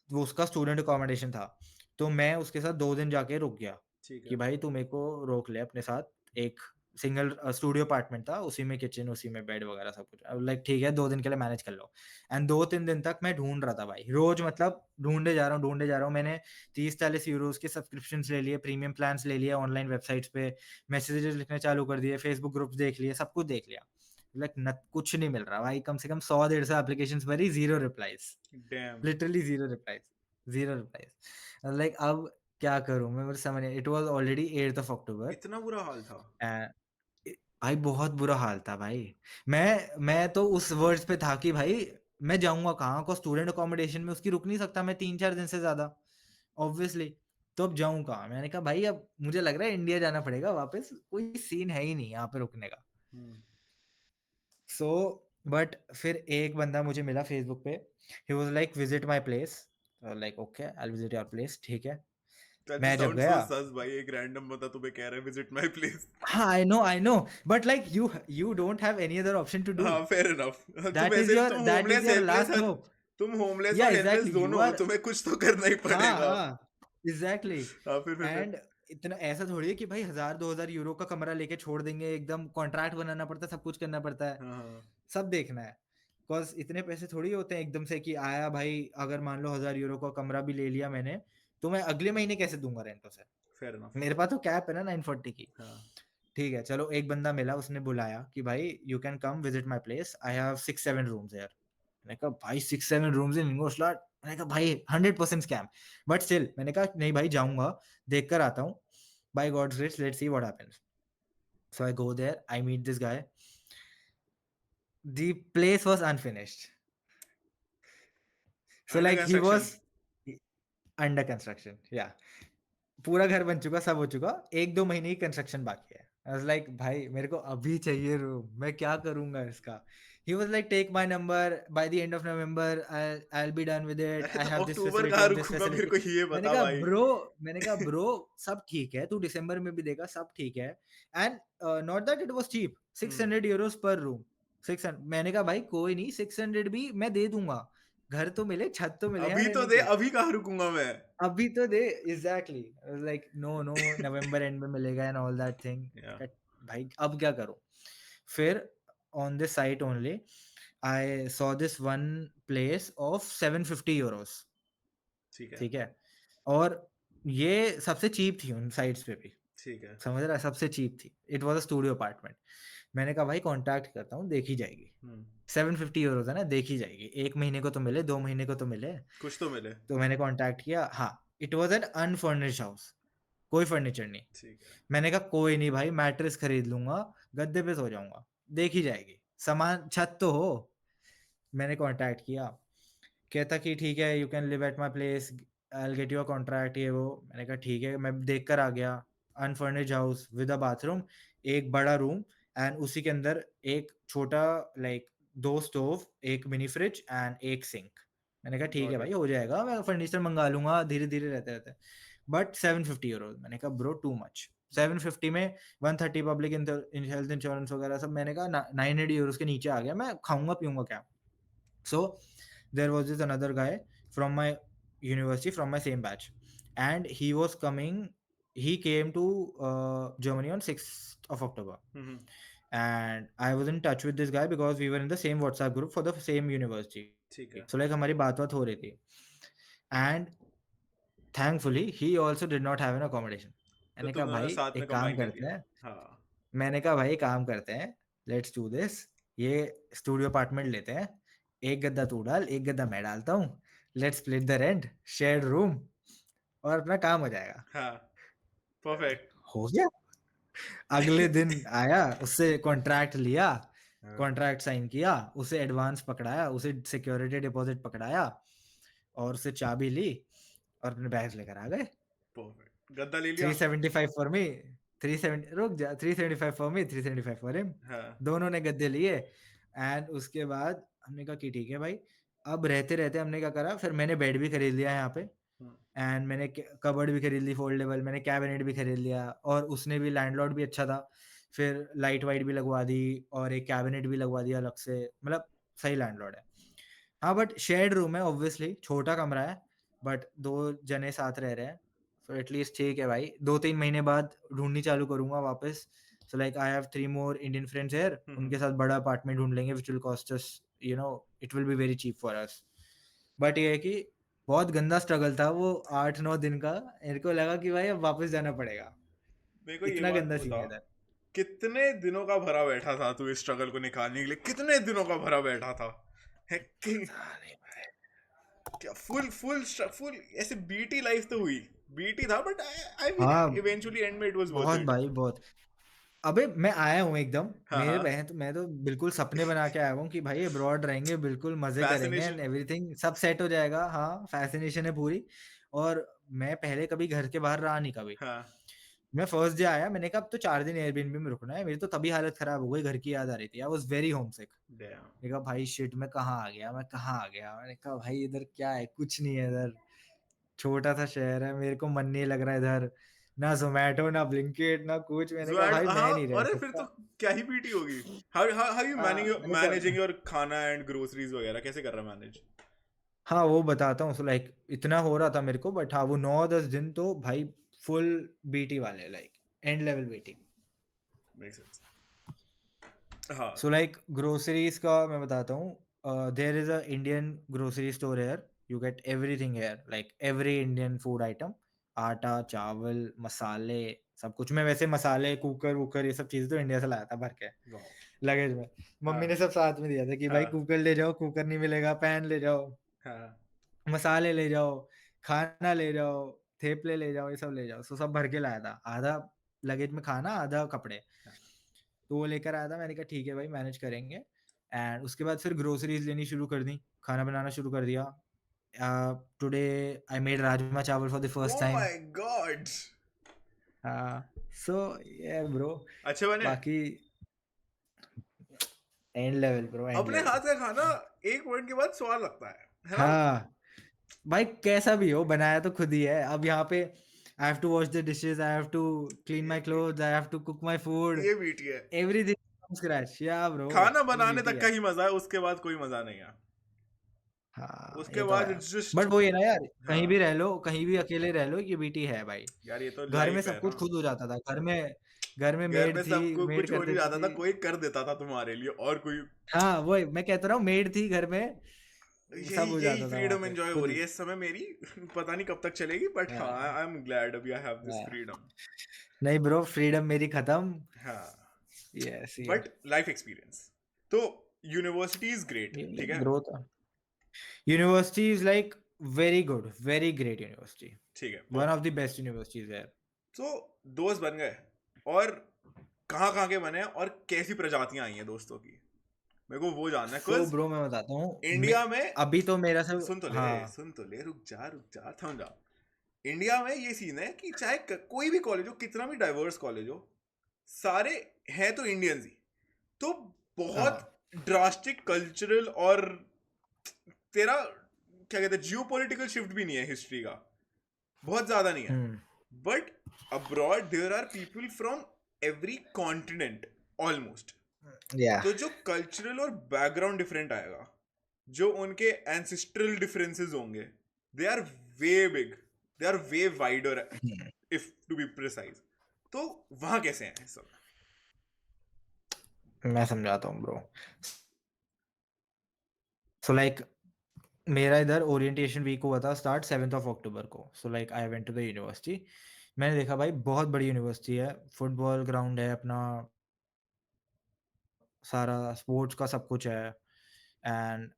वो उसका स्टूडेंट अकोमोडेशन था. तो मैं उसके साथ 2 दिन जाके रुक गया ठीक कि है. भाई तू मेरे को रोक ले अपने साथ. एक सिंगल स्टूडियो अपार्टमेंट था, उसी में किचन, उसी में बेड वगैरह सब कुछ. लाइक ठीक है, 2 दिन के लिए मैनेज कर लो. एंड 2-3 दिन तक मैं ढूंढ रहा था भाई, रोज मतलब ढूंढे जा रहा हूँ. मैंने 30-40 यूरोज के सब्सक्रिप्शन ले लिए, प्रीमियम प्लान्स ले लिए ऑनलाइन वेबसाइट्स पे, मैसेजेस लिखने चालू कर दिए, फेसबुक ग्रुप्स देख लिए, सब कुछ देख लिया. लाइक कुछ नहीं मिल रहा भाई. कम से कम 100-150 एप्लीकेशन भरी, zero replies, Damn. Literally zero replies, zero replies. Like अब क्या करूं मैं, मुझे समझ नहीं. It was already 8th of October. इतना बुरा हाल था. भाई बहुत बुरा हाल था भाई. मैं तो उस वर्ड्स पे था कि भाई मैं जाऊंगा कहाँ को, स्टूडेंट अकोमोडेशन में उसकी रुक नहीं सकता मैं 3-4 दिन से ज्यादा, ऑब्वियसली. तो अब जाऊं कहाँ. मैंने कहा भाई अब मुझे लग रहा है इंडिया जाना पड़ेगा वापस, कोई सीन है ही नहीं यहाँ पे रुकने का. Hmm. सो बट फिर एक बंदा मुझे मिला फेसबुक पे. ही was like visit my place. Like okay, I will visit your place, ठीक है. That मैं just जब sounds so गया, sus भाई. एक random बंदा तुम्हें कह रहा है visit my place. हाँ I know, but like you don't have any other option to do. हाँ, fair enough. तुम ऐसे भी तुम that is homeless your helpless last her hope. तुम homeless या और helpless एग्जैक्टली यू दोनों हो. आर. तुम्हें कुछ तो करना ही हाँ पड़ेगा. हाँ, एग्जैक्टली. हाँ, फिर. एंड इतना ऐसा थोड़ी है कि भाई 1000-2000 यूरो का कमरा लेके छोड़ देंगे, एकदम कॉन्ट्रैक्ट बनाना पड़ता है, सब कुछ करना पड़ता है, हाँ, हाँ. सब देखना है. बिकॉज इतने पैसे थोड़ी होते हैं एकदम से कि आया भाई, अगर मान लो 1000 यूरो का कमरा भी ले लिया मैंने, तो मैं अगले महीने कैसे दूंगा रेंट उसे. Fair enough. मेरे पास तो कैप है ना 940 की. हाँ. ठीक है, चलो एक बंदा मिला, उसने बुलाया कि भाई you can come visit my place, I have 6-7 rooms here. मैंने कहा भाई 6-7 रूम्स इन इंगोस्लाट. मैंने कहा भाई 100% स्कैम. बट स्टिल मैंने कहा नहीं भाई, जाऊंगा, देख कर आता हूँ. By God's grace, let's see what happens. So I go there, I meet this guy. The place was unfinished. So Under like he construction. Was under construction, या पूरा घर बन चुका, सब हो चुका, 1-2 महीने की कंस्ट्रक्शन बाकी है. आई वाज लाइक भाई मेरे को अभी चाहिए रूम, मैं क्या करूंगा इसका. He was like take my number, by the end of November I will be done with it, अरे आई तो हैव दिस अक्टूबर फैसिलिटी कहाँ एंड दिस रुकूंगा, मेरे फैसिलिटी. को ये बता भाई. मैंने कहा ब्रो सब ठीक है, तू दिसंबर में भी देगा, सब ठीक है. And not that it was cheap, 600 euros per room. 600. मैंने कहा भाई कोई नहीं, 600 भी मैं दे दूंगा, घर तो मिले, छत तो मिले यहाँ अभी तो रहने दे, की. अभी कहाँ रुकूंगा मैं. अभी तो दे, exactly. Like no no, November end में मिलेगा and all that thing. Yeah. भाई अब क्या करूं. फिर on this site only I saw this one place of 750 euros. ठीक है. ठीक है, और ये सबसे चीप थी उन साइट्स पे भी, ठीक है. समझ रहा है, सबसे चीप थी. It was a studio apartment. मैंने कहा भाई कॉन्टैक्ट करता हूँ, देखी जाएगी. हम्म. 750 यूरोस है ना, देखी जाएगी, 1 महीने को तो मिले, 2 महीने को तो मिले. कुछ तो मिले. तो मैंने कांटेक्ट किया. हाँ, it was an unfurnished house, कोई फर्नीचर नहीं. ठीक है. मैंने कहा कोई नहीं भाई, मैट्रेस खरीद लूंगा, गद्दे पे सो जाऊंगा, देखी जाएगी, सामान छत तो हो. मैंने कांटेक्ट किया, कहता कि ठीक है you can live at my place, I will get your contract, ये वो. मैंने कहा ठीक है, मैं देख कर आ गया. Unfurnished house with a bathroom, एक बड़ा रूम, एंड उसी के अंदर एक छोटा लाइक 2 स्टोव, एक मिनी फ्रिज एंड एक सिंक. मैंने कहा ठीक है Got भाई it. हो जाएगा, मैं फर्नीचर मंगा लूंगा, धीरे धीरे रहते रहते. But 750 euro. मैंने कहा ब्रो टू मच. 750 में 130 पब्लिक हेल्थ इंश्योरेंस वगैरह सब. मैंने कहा 980 यूरोस के नीचे आ गया, मैं खाऊंगा पीऊंगा क्या. So there was this another guy from my university, from my same batch, and he was coming. He came to Germany on 6th of October, hmm. and I was in touch with this guy because we were in the same WhatsApp group for the same university. ठीक है. So like हमारी बात हो रही थी, and thankfully he also did not have an accommodation. तो मैंने तुम कहा दोनों भाई साथ में एक काम कंबाइन कर करते लिया। हैं। हाँ। मैंने कहा भाई काम करते हैं, लेट्स डू दिस। ये स्टूडियो अपार्टमेंट लेते हैं, एक गद्दा तू डाल, एक गद्दा मैं डालता हूँ, let's split the rent, shared room, और अपना काम हो जाएगा। हाँ। परफेक्ट। हो गया। अगले दिन आया, उससे कॉन्ट्रैक्ट लिया, हाँ। कॉन्ट्रैक्ट साइन किया, उसे एडवांस पकड़ाया, उसे सिक्योरिटी डिपॉजिट पकड़ाया, और उसे चाबी ली, और अपने बैग लेकर आ गए। परफेक्ट, गद्दा ले लिया। 375 फॉर मी, 370, रुक जा, 375 फॉर मी, 375 फॉर हिम। हाँ। दोनों ने गद्दे लिए। एंड उसके बाद हमने कहा कि ठीक है भाई। अब रहते रहते हमने क्या करा, फिर मैंने बेड भी खरीद लिया यहाँ पे, हम्म। एंड मैंने कबर्ड भी खरीद ली फोल्डेबल, मैंने कैबिनेट भी खरीद लिया, और उसने भी, लैंडलॉर्ड भी अच्छा था, फिर लाइट वाइट भी लगवा दी, और एक कैबिनेट भी लगवा दिया अलग से, मतलब सही लैंडलॉर्ड है। हाँ, बट शेयर्ड रूम है, ऑब्वियसली छोटा कमरा है, बट 2 जने साथ रह रहे हैं, सो एटलीस्ट ठीक है भाई। 2-3 महीने बाद ढूँढनी चालू करूँगा वापस। So like I have 3 more Indian friends here, उनके साथ बड़ा अपार्टमेंट ढूँढ लेंगे, which will cost us, it will be very cheap for us. But ये है कि बहुत गंदा स्ट्रगल था वो 8-9 दिन का। मेरे को लगा कि भाई अब वापस जाना पड़ेगा। मेरे को ये इतना बात गंदा सीन है बताओ, इधर। कितने दिनों का भरा बैठा था तू इस स्ट्रगल को निकालने के लिए? कितने दिनों का भरा बैठा था? है कि पता नहीं भाई। क्या फुल फुल फुल ऐसे बीटी लाइफ तो हुई? बीटी था, बट आई मीन हाँ, इवेंचुअली एंड में इट वाज वर्थ बहुत इट। भाई बहुत। अबे मैं आया हूँ एकदम, हाँ मेरे हाँ। बहन तो, मैं तो बिल्कुल सपने बना के आया हूँ कि भाई अब्रॉड रहेंगे, बिल्कुल मजे करेंगे एंड फैसिनेशन। एवरीथिंग सब सेट हो जाएगा। हाँ, फैसिनेशन है पूरी। और मैं पहले कभी घर के बाहर रहा नहीं कभी। हाँ। मैं फर्स्ट डे आया, मैंने कहा अब तो 4 दिन एयरबीएनबी में रुकना है। मेरी तो तभी हालत खराब हो गई, घर की याद आ रही थी, I was very homesick. Dam. मैंने कहा भाई शिट, मैं कहाँ आ गया, मैं कहाँ आ गया। मैंने कहा भाई इधर क्या है, कुछ नहीं है इधर, छोटा सा शहर है, मेरे को मन नहीं लग रहा इधर, ना जोमेटो ना ब्लिंकिट ना कुछ। मैंने कहा भाई जोमेटो, हाँ। मैं नहीं रह अरे फिर तो सकता। क्या ही बीटी होगी। हाउ यू मैंने मैनेजिंग कहा योर खाना एंड ग्रोसरीज वगैरह कैसे कर रहा मैनेज? हाँ वो बताता हूँ। सो लाइक इतना हो रहा था मेरे को, बट हाँ वो 9-10 दिन तो भाई फुल बीटी वाले, like end level BT. Make sense. हाँ। सो लाइक ग्रोसरीज का मैं बताता हूँ, there is a Indian grocery store here, you get everything here, like every Indian food item, आटा चावल मसाले सब कुछ। मैं वैसे मसाले कुकर वुकर ये सब चीज़ें तो इंडिया से लाया था भर के वाह। लगेज में। हाँ मम्मी ने सब साथ में दिया था कि भाई हाँ कुकर ले जाओ, कुकर नहीं मिलेगा, पैन ले जाओ, हाँ। मसाले ले जाओ, खाना ले जाओ, थेपले ले जाओ, ये सब ले जाओ। सो सब भर के लाया था, आधा लगेज में खाना, आधा कपड़े। तो वो लेकर आया था, मैंने कहा ठीक है भाई मैनेज करेंगे। एंड उसके बाद फिर ग्रोसरीज लेनी शुरू कर दी, खाना बनाना शुरू कर दिया। Today I made rajma chawal for the first oh time. My god. So ये ब्रो, अच्छे बने? बाकी एंड लेवल ब्रो, एंड अपने लेवल। हाथ का खाना एक पॉइंट के बाद स्वाद लगता है ना? हाँ भाई, कैसा भी हो बनाया तो खुद ही है। अब यहाँ पे I have to wash the dishes, I have to clean ये माई भी, clothes, I have to cook my food, ये बीटी है। Everything from scratch. Yeah bro, खाना ये बनाने बीटी तक का है। ही मजा है, उसके बाद कोई मजा नहीं है। हाँ उसके ये तो बाद है। It's just. बट वो ये ना यार, हाँ कहीं भी रह लो, कहीं भी अकेले रह लो, ये बीटी है भाई। यार, ये तो घर में लाइफ है सब ना। कुछ खुद हो जाता था, घर में घर मेड में थी, सबको मेड कुछ हो कर नहीं देती जाता था, थी। कोई कर देता था तुम्हारे लिए, और कोई। हाँ वही मैं कहता रहा हूँ, मेड थी घर में, यही सब हो यही जाता था वहाँ फ्रीडम पे एंजॉय हो खुद रही ही। है इस समय मेरी। पता नहीं कब तक चलेगी, बट हाँ, हाँ, आई एम ग्लैड अभी आई हैव दिस हाँ। फ्रीडम। नहीं ब्रो, फ्रीडम मेरी खत्म। हाँ। यस ये बट लाइफ एक्सपीरियंस तो, यूनिवर्सिटी इज ग्रेट, ठीक है। Growth. University is like very good, very great university, ठीक है, one of perfect. The best universities है। तो दोस्त बन गए, और कहाँ कहाँ के बने हैं, और कैसी प्रजातियां आई हैं दोस्तों की? मेरे को वो जानना है, सो बिकॉज ब्रो मैं बताता हूँ, इंडिया में। अभी तो मेरा सब, सुन तो ले, हाँ सुन तो ले, रुक जा, थम जा। इंडिया में ये सीन है कि चाहे कोई भी कॉलेज हो, कितना भी डाइवर्स कॉलेज हो, सारे हैं तो इंडियंस ही। तो बहुत हाँ। ड्रास्टिक कल्चरल और तेरा क्या कहते हैं, जियो पॉलिटिकल शिफ्ट भी नहीं है हिस्ट्री का, बहुत ज्यादा नहीं है। Hmm. But abroad there are people from every continent almost. या तो जो कल्चरल और बैकग्राउंड डिफरेंट आएगा, जो उनके एंसेस्ट्रल डिफरेंसेस होंगे, they are way big, they are way wider, if to be precise. तो वहां कैसे हैं इस सब? मैं समझाता हूँ ब्रो। सो लाइक मेरा इधर ओरिएंटेशन वीक हुआ था स्टार्ट 7th ऑफ अक्टूबर को। So like I went to the university, मैंने देखा भाई बहुत बड़ी यूनिवर्सिटी है, फुटबॉल ग्राउंड है अपना, सारा स्पोर्ट्स का सब कुछ है। एंड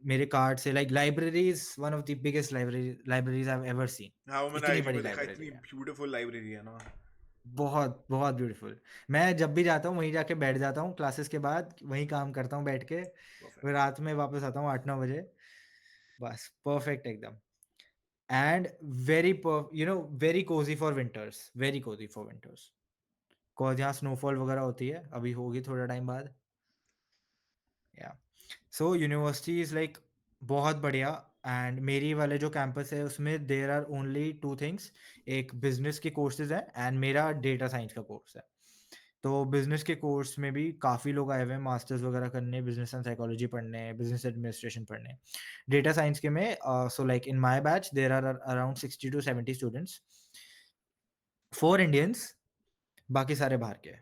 मेरे कार्ड से like library is one of the biggest libraries I have ever seen. हाँ, वो मैंने इतनी आईजी बड़ी में देखा, लाइब्रेरी इतनी है। ब्यूटीफुल लाइब्रेरी है ना। बहुत, बहुत ब्यूटीफुल। मैं जब भी जाता हूँ वहीं जाके बैठ जाता हूँ क्लासेस के बाद, वहीं काम करता हूँ बैठ के, फिर परफेक्ट। रात में वापस आता हूँ 8-9 बजे, बस परफेक्ट एकदम। And very very cozy for winters, very cozy for winters. Because यहाँ स्नोफॉल वगैरह होती है, अभी होगी थोड़ा टाइम बाद। या सो यूनिवर्सिटी इज़ लाइक बहुत बढ़िया। एंड मेरी वाले जो कैंपस है उसमें देयर आर ओनली 2 थिंग्स, एक बिज़नेस के कोर्सेज़ हैं एंड मेरा डेटा साइंस का कोर्स है। तो बिज़नेस के कोर्स में भी काफ़ी लोग आए हुए हैं मास्टर्स वगैरह करने, बिज़नेस एंड साइकोलॉजी पढ़ने, बिज़नेस एडमिनिस्ट्रेशन पढ़ने। डेटा साइंस के में so like in my batch there are around 60 to 70 students, 4 Indians, बाकी सारे बाहर के।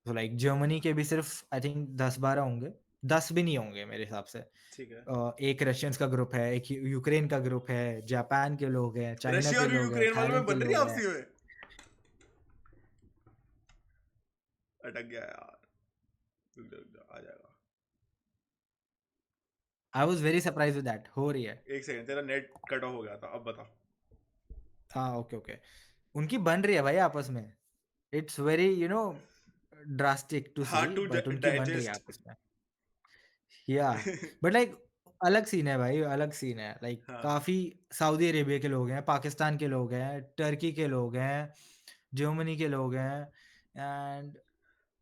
तो लाइक जर्मनी के भी सिर्फ आई थिंक 10-12 होंगे, 10 भी नहीं होंगे मेरे हिसाब से। ठीक है। एक रशियंस का ग्रुप है, एक यूक्रेन का ग्रुप है, जापान के लोग हैं, चाइना रशिया के और लोग हैं, यूक्रेन वालों में थाईलैंड के बन रही है लोग हैं। आपसी में। अटक गया यार। रुक जा, रुक जा, आ जाएगा। I was very surprised with that, हो रही है। एक सेकंड, तेरा नेट कट ऑफ हो गया था, अब बता। हाँ, ओके, ओके। उनकी बन रही है भाई आपस में। It's very drastic to see, hard to but उनकी बन रही है डाइजेस्ट। आपस में। या बट लाइक अलग सीन है भाई, अलग सीन है। लाइक हाँ, काफ़ी सऊदी अरेबिया के लोग हैं, पाकिस्तान के लोग हैं, टर्की के लोग हैं, जर्मनी के लोग हैं एंड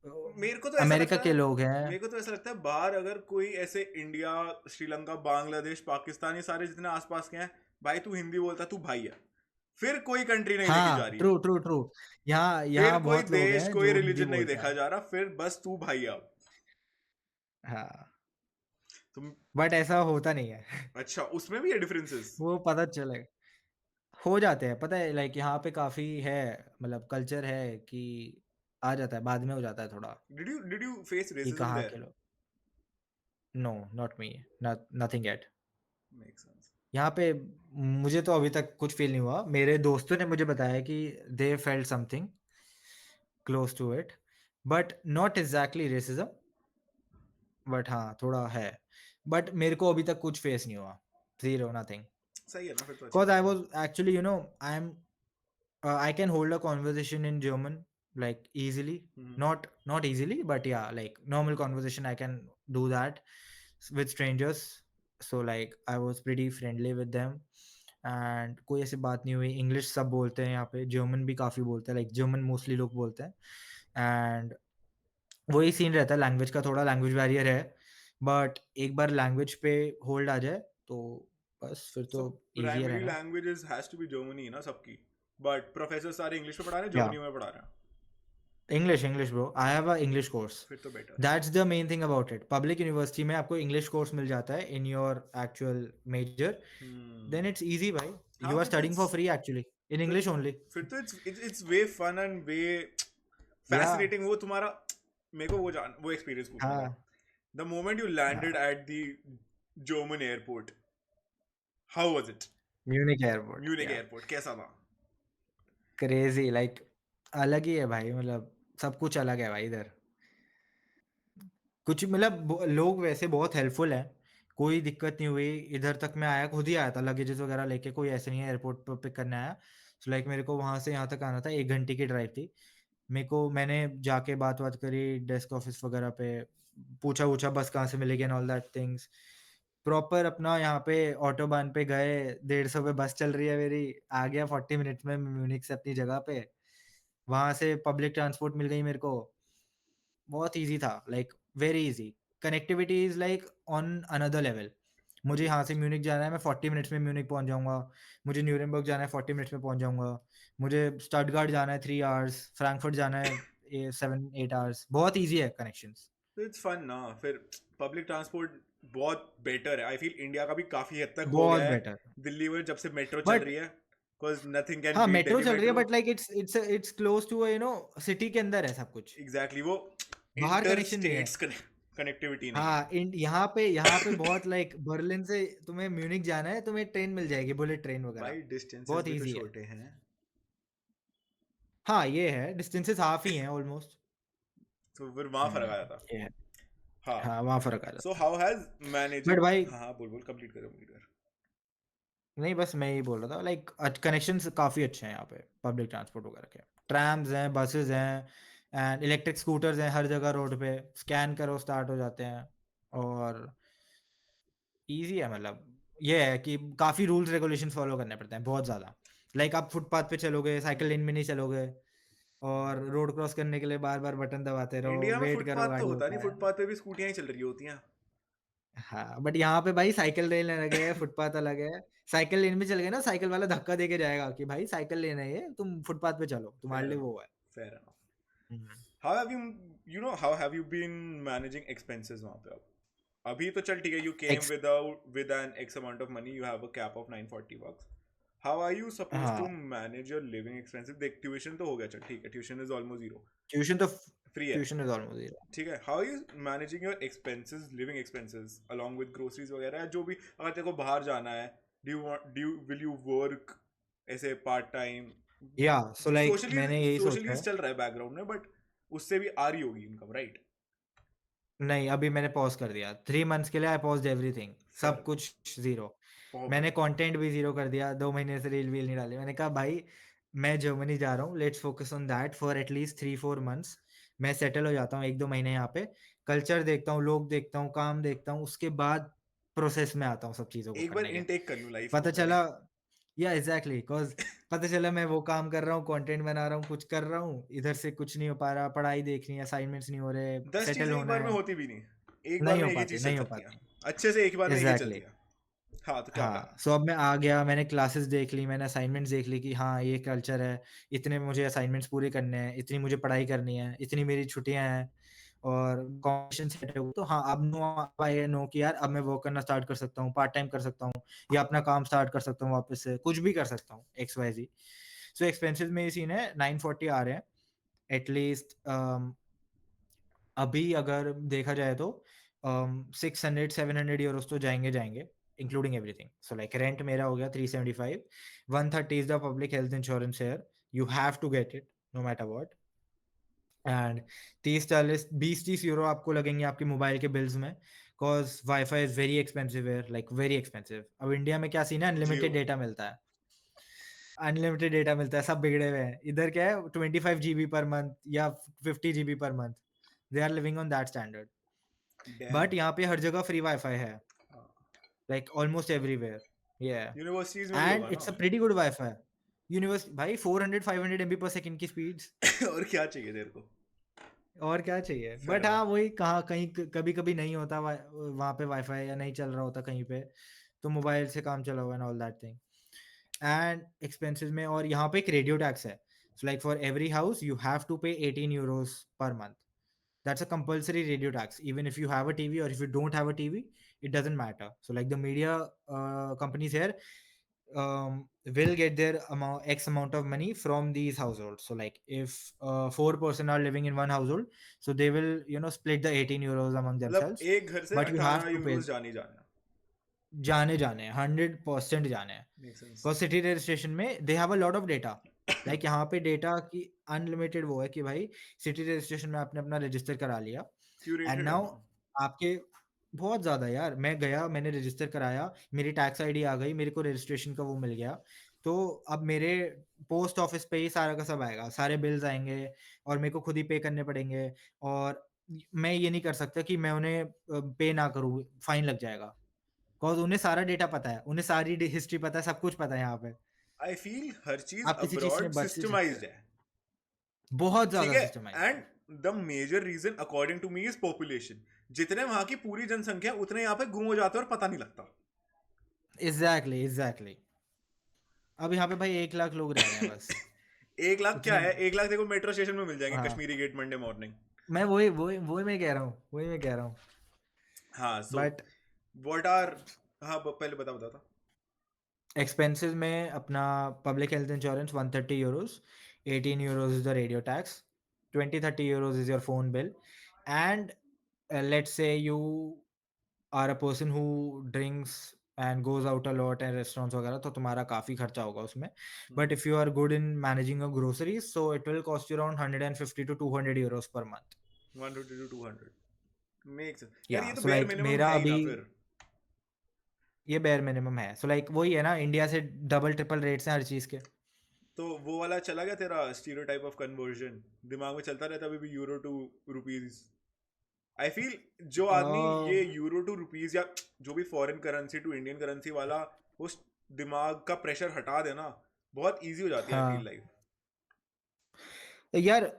मेरे को तो ऐसा अमेरिका लगता के है लोग हैं। मेरे को तो ऐसा लगता है बाहर अगर कोई ऐसे इंडिया, श्रीलंका, बांग्लादेश, पाकिस्तान, ये सारे जितने आसपास के हैं, भाई तू हिंदी बोलता तू भाई है, फिर कोई कंट्री नहीं देखी जा हाँ, रही। True, true, true. यहाँ फिर यहाँ कोई बहुत लोग देश, हैं कोई जो हिंदी रिलीजन नहीं बोलते देखा हैं। जा रहा, फिर बस तू भाई है अब। हाँ, तुम। बट ऐसा होता नहीं है। अच्छा, उसमें भी है डिफरेंसेस। वो पता चलेगा। हो जाते हैं, पता है लाइक यहाँ पे काफ़ी है, मतलब कल्चर है कि आ जाता है, बाद में हो जाता है थोड़ा, डिड यू फेस कि रेसिज्म कहाँ के देयर? लोग। No, not me, nothing at. Make sense. यहाँ पे मुझे तो अभी तक कुछ फ़ील नहीं हुआ। मेरे दोस्तों ने मुझे बताया कि they felt something close to it, but not exactly racism, but हाँ, थोड़ा है। बट मेरे को अभी तक कुछ फेस नहीं हुआ। Zero, nothing. सही है ना, फिर तो अच्छी 'Cause I बात है। was actually, I can hold a conversation in German like easily. Hmm. Not easily, but yeah, like normal conversation I can do that with strangers. So like I was pretty friendly with them and कोई ऐसी बात नहीं हुई। English सब बोलते हैं यहाँ पे, जर्मन भी काफ़ी बोलते हैं, लाइक जर्मन मोस्टली लोग बोलते हैं। एंड वही सीन रहता है, लैंग्वेज का थोड़ा लैंग्वेज बैरियर है, बट एक बार लैंग्वेज पे होल्ड आ जाए तो बस फिर सो तो ईज़ियर है प्राइमरी ना। Languages has to be Germany ना सबकी, बट प्रोफेसर सारे इंग्लिश में पढ़ा रहे हैं, या जर्मनी में पढ़ा रहे हैं। English bro, I have a English course. फिर तो बेटर है। That's the main thing about it. Public university में आपको इंग्लिश कोर्स मिल जाता है in your actual major, then hmm. It's easy भाई। हाँ, यू आर फिर तो studying for free actually in फिर इंग्लिश ओनली। फिर तो it's way fun and way yeah fascinating वो तुम्हारा। मेरे को वो एक्सपीरियंस पूछना था। हाँ, द मोमेंट यू लैंडेड हाँ, at the German airport, how was it? Munich airport, Munich या एयरपोर्ट कैसा था? क्रेज़ी, लाइक अलग ही है भाई, मतलब सब कुछ अलग है भाई इधर। कुछ मतलब लोग वैसे बहुत हेल्पफुल हैं, कोई दिक्कत नहीं हुई। इधर तक मैं आया, खुद ही आया था लगेजेस वगैरह लेके, कोई ऐसे नहीं है एयरपोर्ट पे पिक करने आया। सो लाइक मेरे को वहाँ से यहाँ तक आना था, 1 घंटे की ड्राइव थी। मैंने जाके बात-वात करी डेस्क ऑफ़िस वगैरह पे, पूछा-वूछा बस कहाँ से मिलेगी and all that things. Proper अपना यहाँ पे ऑटोबान पे गए, 150 पे बस चल रही है मेरी, आ गया 40 मिनट्स में म्यूनिख से अपनी जगह पे। वहाँ से पब्लिक ट्रांसपोर्ट मिल गई मेरे को। बहुत ईज़ी था, like very easy. Connectivity is like on another level. मुझे अभी यहाँ से म्यूनिख जाना है, मैं 40 मिनट्स में म्यूनिख पहुँच जाऊँगा। मुझे न्यूरेमबर्ग जाना है, 40 मिनट्स में पहुँच जाऊँगा। मुझे स्टटगार्ट जाना है 3 आवर्स, फ्रैंकफर्ट जाना है 7-8 आवर्स। बहुत ईज़ी है कनेक्शंस। इट्स फन ना फिर। पब्लिक ट्रांसपोर्ट बहुत बेटर है। आई फील इंडिया का भी काफी हद तक हो बहुत गया है बेटर। दिल्ली में जब से मेट्रो चल बट रही है, बिकॉज नथिंग कैन हाँ, बीट मेट्रो दिल्ली चल रही है, metro. But like it's close to city के अंदर है सब कुछ। एग्जैक्टली, वो बाहर इंटर कनेक्शन नहीं है। स्टेट्स कनेक्टिविटी नहीं है। हाँ, यहाँ पे बहुत लाइक बर्लिन से तुम्हें म्यूनिख जाना है, तुम्हें ट्रेन मिल जाएगी, बुलेट ट्रेन वगैरह। भाई डिस्टेंसेस बहुत भी तो ईज़ी है। छोटे हैं। हाँ, ये है, डिस्टेंसेस हाफ ही हैं ऑलमोस्ट। तो फिर वहां फर्क आ जाता। ये है। हाँ। हाँ, वहाँ फ़र्क आ सो जाता है। हाउ हैज बट मैनेजिंग, भाई हाँ हाँ, बोल बोल, कंप्लीट करो, कंप्लीट कर। नहीं, बस मैं यही बोल रहा था, लाइक कनेक्शंस काफ़ी अच्छे हैं यहाँ पे पब्लिक ट्रांसपोर्ट वगैरह के। ट्रैम्स हैं, बसेज़ हैं एंड इलेक्ट्रिक स्कूटर्स हैं हर जगह रोड पे, स्कैन करो स्टार्ट हो जाते हैं। और ईज़ी है, मतलब ये है कि काफ़ी रूल्स रेगुलेशंस फ़ॉलो करने पड़ते हैं, बहुत ज़्यादा। लाइक आप फुटपाथ पे चलोगे, साइकिल लेन में नहीं चलोगे और रोड क्रॉस करने के लिए बार-बार बटन दबाते रहो, इंडिया में वेट करो फुटपाथ तो गाड़ी होता नहीं, रुकाए। फुटपाथ पे भी स्कूटियां ही चल रही होती हैं। हाँ, बट यहाँ पे भाई साइकिल लेन अलग है, फुटपाथ अलग है। साइकिल लेन में चल गए ना, साइकिल वाला धक्का देके जाएगा कि भाई साइकिल लेन है ये, तुम फुटपाथ पे चलो, तुम्हारे फेयर लिए एनफ, वो है। Fair enough. हुँ। How have you no how have you been managing expenses वहां पे? अब अभी तो चल ठीक है, you came ex without with an ex amount of money, you have a cap of 940 bucks. How are you suppose हाँ, to manage your living expenses? देख, ट्यूशन तो हो गया, चल ठीक है, tuition is almost zero, tuition तो free है, ट्यूशन इज़ ऑलमोस्ट ज़ीरो। ठीक है। How you managing your expenses, living expenses along with groceries वगैरह, जो भी, अगर तेरे को बाहर जाना है, do you will you work ऐसे पार्ट टाइम? या सो लाइक सोशली, मैंने यही सोचा सोशली है। चल रहा है बैकग्राउंड में, बट उससे भी आ रही होगी इनकम, राइट? नहीं, अभी मैंने पॉज़ कर दिया। 3 मंथ्स के लिए आई पॉज़्ड एवरीथिंग, सब फेयर, कुछ ज़ीरो। बहुत मैंने बढ़िया। कंटेंट भी ज़ीरो कर दिया, 2 महीने से रील-वील नहीं डाली। मैंने कहा भाई मैं जर्मनी जा रहा हूँ, let's focus on that for at least 3-4 months. मैं सेटल हो जाता हूँ 1-2 महीने यहाँ पे, कल्चर देखता हूँ, लोग देखता हूँ, काम देखता हूँ, उसके बाद प्रोसेस में आता हूँ सब चीज़ों को एक बार करने के। इनटेक कर लूँ लाइफ को पता पहले। चला या एग्ज़ैक्टली बिकॉज़ पता चला मैं वो काम कर रहा हूँ, कंटेंट बना रहा हूँ, कुछ कर रहा हूँ, इधर से कुछ नहीं हो पा रहा, पढ़ाई देखनी है, असाइनमेंट्स नहीं हो रहे, 10 सेटल चीजें एक होना बार में है, होती भी नहीं, एक बार नहीं में हो एक ही पाती, चीज चल नहीं हो सकती है, पाती। अच्छे से एक बार में एक ही चलती एग्ज़ैक्टली। है। हाँ, तो क्या करा? हाँ, सो अब मैं आ गया, मैंने क्लासेस देख ली, मैंने असाइनमेंट्स देख ली कि हाँ, ये कल्चर है, इतने मुझे असाइनमेंट्स पूरे करने हैं, इतनी मुझे पढ़ाई करनी है, इतनी मेरी छुट्टियाँ हैं और कॉम्पिटिशन सेट है। तो हाँ, अब आई नो कि यार अब मैं वर्क करना स्टार्ट कर सकता हूँ, पार्ट टाइम कर सकता हूँ या अपना काम स्टार्ट कर सकता हूँ वापस से, कुछ भी कर सकता हूँ एक्स, वाई, ज़ेड। सो एक्सपेंसेस में ये सीन है, 940 आ रहे हैं एटलीस्ट। अभी अगर देखा जाए तो 600-700 यूरोज़ तो जाएँगे, including everything. So like rent मेरा हो गया 375, 130 is the public health insurance here, you have to get it no matter what. And 30-40 20-30 euro आपको लगेंगे आपके मोबाइल के बिल्स में, because wifi is very expensive here, like very expensive. अब India में क्या सीन है, जियो। अनलिमिटेड डेटा मिलता है। अनलिमिटेड डेटा मिलता है, सब बिगड़े हुए हैं। इधर क्या है 25 जीबी पर मंथ या 50 GB per month. They are living on that standard. Damn. But यहाँ पे हर जगह फ्री वाईफ़ाई है, लाइक ऑलमोस्ट एवरीवेयर। यूनिवर्सिटीज में भी एंड होगा ना? It's a pretty good wifi. भाई 400-500 एमबी पर सेकंड की स्पीड्स। और क्या चाहिए तेरे को? और क्या चाहिए? फेयर बट हाँ, एनफ। वही कहाँ कहीं कभी-कभी नहीं होता वहाँ पे वाईफ़ाई या नहीं चल रहा होता कहीं पे, तो मोबाइल से काम चलाओ and all that thing. And expenses में और यहाँ पे एक रेडियो टैक्स है। So like for every house you have to pay 18 euros per month. That's a compulsory radio tax. Even if you have a TV or if you don't have a TV, it doesn't matter. So, like the media companies here will get their X amount of money from these households. So, like if 4 person are living in one household, so they will split the 18 euros among मतलब themselves. एक घर से But you have 18 to pay euros जाने ही जाना। जाने 100% जाने हैं। Make sense. Because city registration में they have a lot of data. Like यहाँ पे डेटा की अनलिमिटेड वो है कि भाई सिटी रजिस्ट्रेशन में आपने अपना रजिस्टर करा लिया एंड क्यूरेटेड है नाउ ना? आपके बहुत ज़्यादा यार, मैं गया, मैंने रजिस्टर कराया, मेरी टैक्स आईडी आ गई, मेरे को रजिस्ट्रेशन का वो मिल गया। तो अब मेरे पोस्ट ऑफिस पे ही सारा का सब आएगा, सारे बिल्स आएँगे और मेरे को खुद ही पे करने पड़ेंगे। और मैं ये नहीं कर सकता कि मैं उन्हें पे ना करूँ, फाइन लग जाएगा। बिकॉज़ उन्हें सारा डेटा पता है, उन्हें सारी हिस्ट्री पता है, सब कुछ पता है यहाँ पे। आई फील हर चीज आप किसी चीज़ से अब्रॉड बच नहीं सकते। सिस्टमाइज्ड है, बहुत ठीक ज़्यादा है। सिस्टमाइज़्ड है। And the major reason according to me is population. जितने वहां की पूरी जनसंख्या, उतने यहाँ पे गुम हो जाते हैं और पता नहीं लगता। Exactly, exactly. अब यहाँ पे भाई 1 लाख लोग रह रहे हैं बस। 1 लाख क्या इतने है? 1 लाख देखो मेट्रो स्टेशन में मिल जाएंगे, हाँ, कश्मीरी गेट मंडे मॉर्निंग। मैं वही मैं कह रहा हूँ, वही मैं कह रहा हूँ। हाँ, सो बट व्हाट आर, हाँ पहले बता बता था। एक्सपेंसेस में अपना public health insurance 130 euros, 18 euros is the radio tax, 20-30 euros is your phone bill and let's say you are a person who drinks and goes out a lot and restaurants वगैरह, तो तुम्हारा काफ़ी खर्चा होगा उसमें। But hmm, if you are good in managing your groceries, so it will cost you around 150 to 200 euros per month. 150 to 200 make sense यार, ये या तो सो बेयर लाइक मिनिमम मेरा है ही अभी ना फिर। ये बेयर मिनिमम है। सो लाइक वही है ना, इंडिया से डबल ट्रिपल रेट्स हैं हर चीज़ के। तो वो वाला चला गया तेरा स्टीरियोटाइप ऑफ कन्वर्जन, दिमाग में चलता रहता अभी भी euro to rupees. I feel जो आदमी ये यूरो टू रुपीज या जो भी foreign currency to Indian currency वाला उस दिमाग का प्रेशर हटा देना, बहुत इजी हो जाती है आई फील हाँ लाइफ। यार,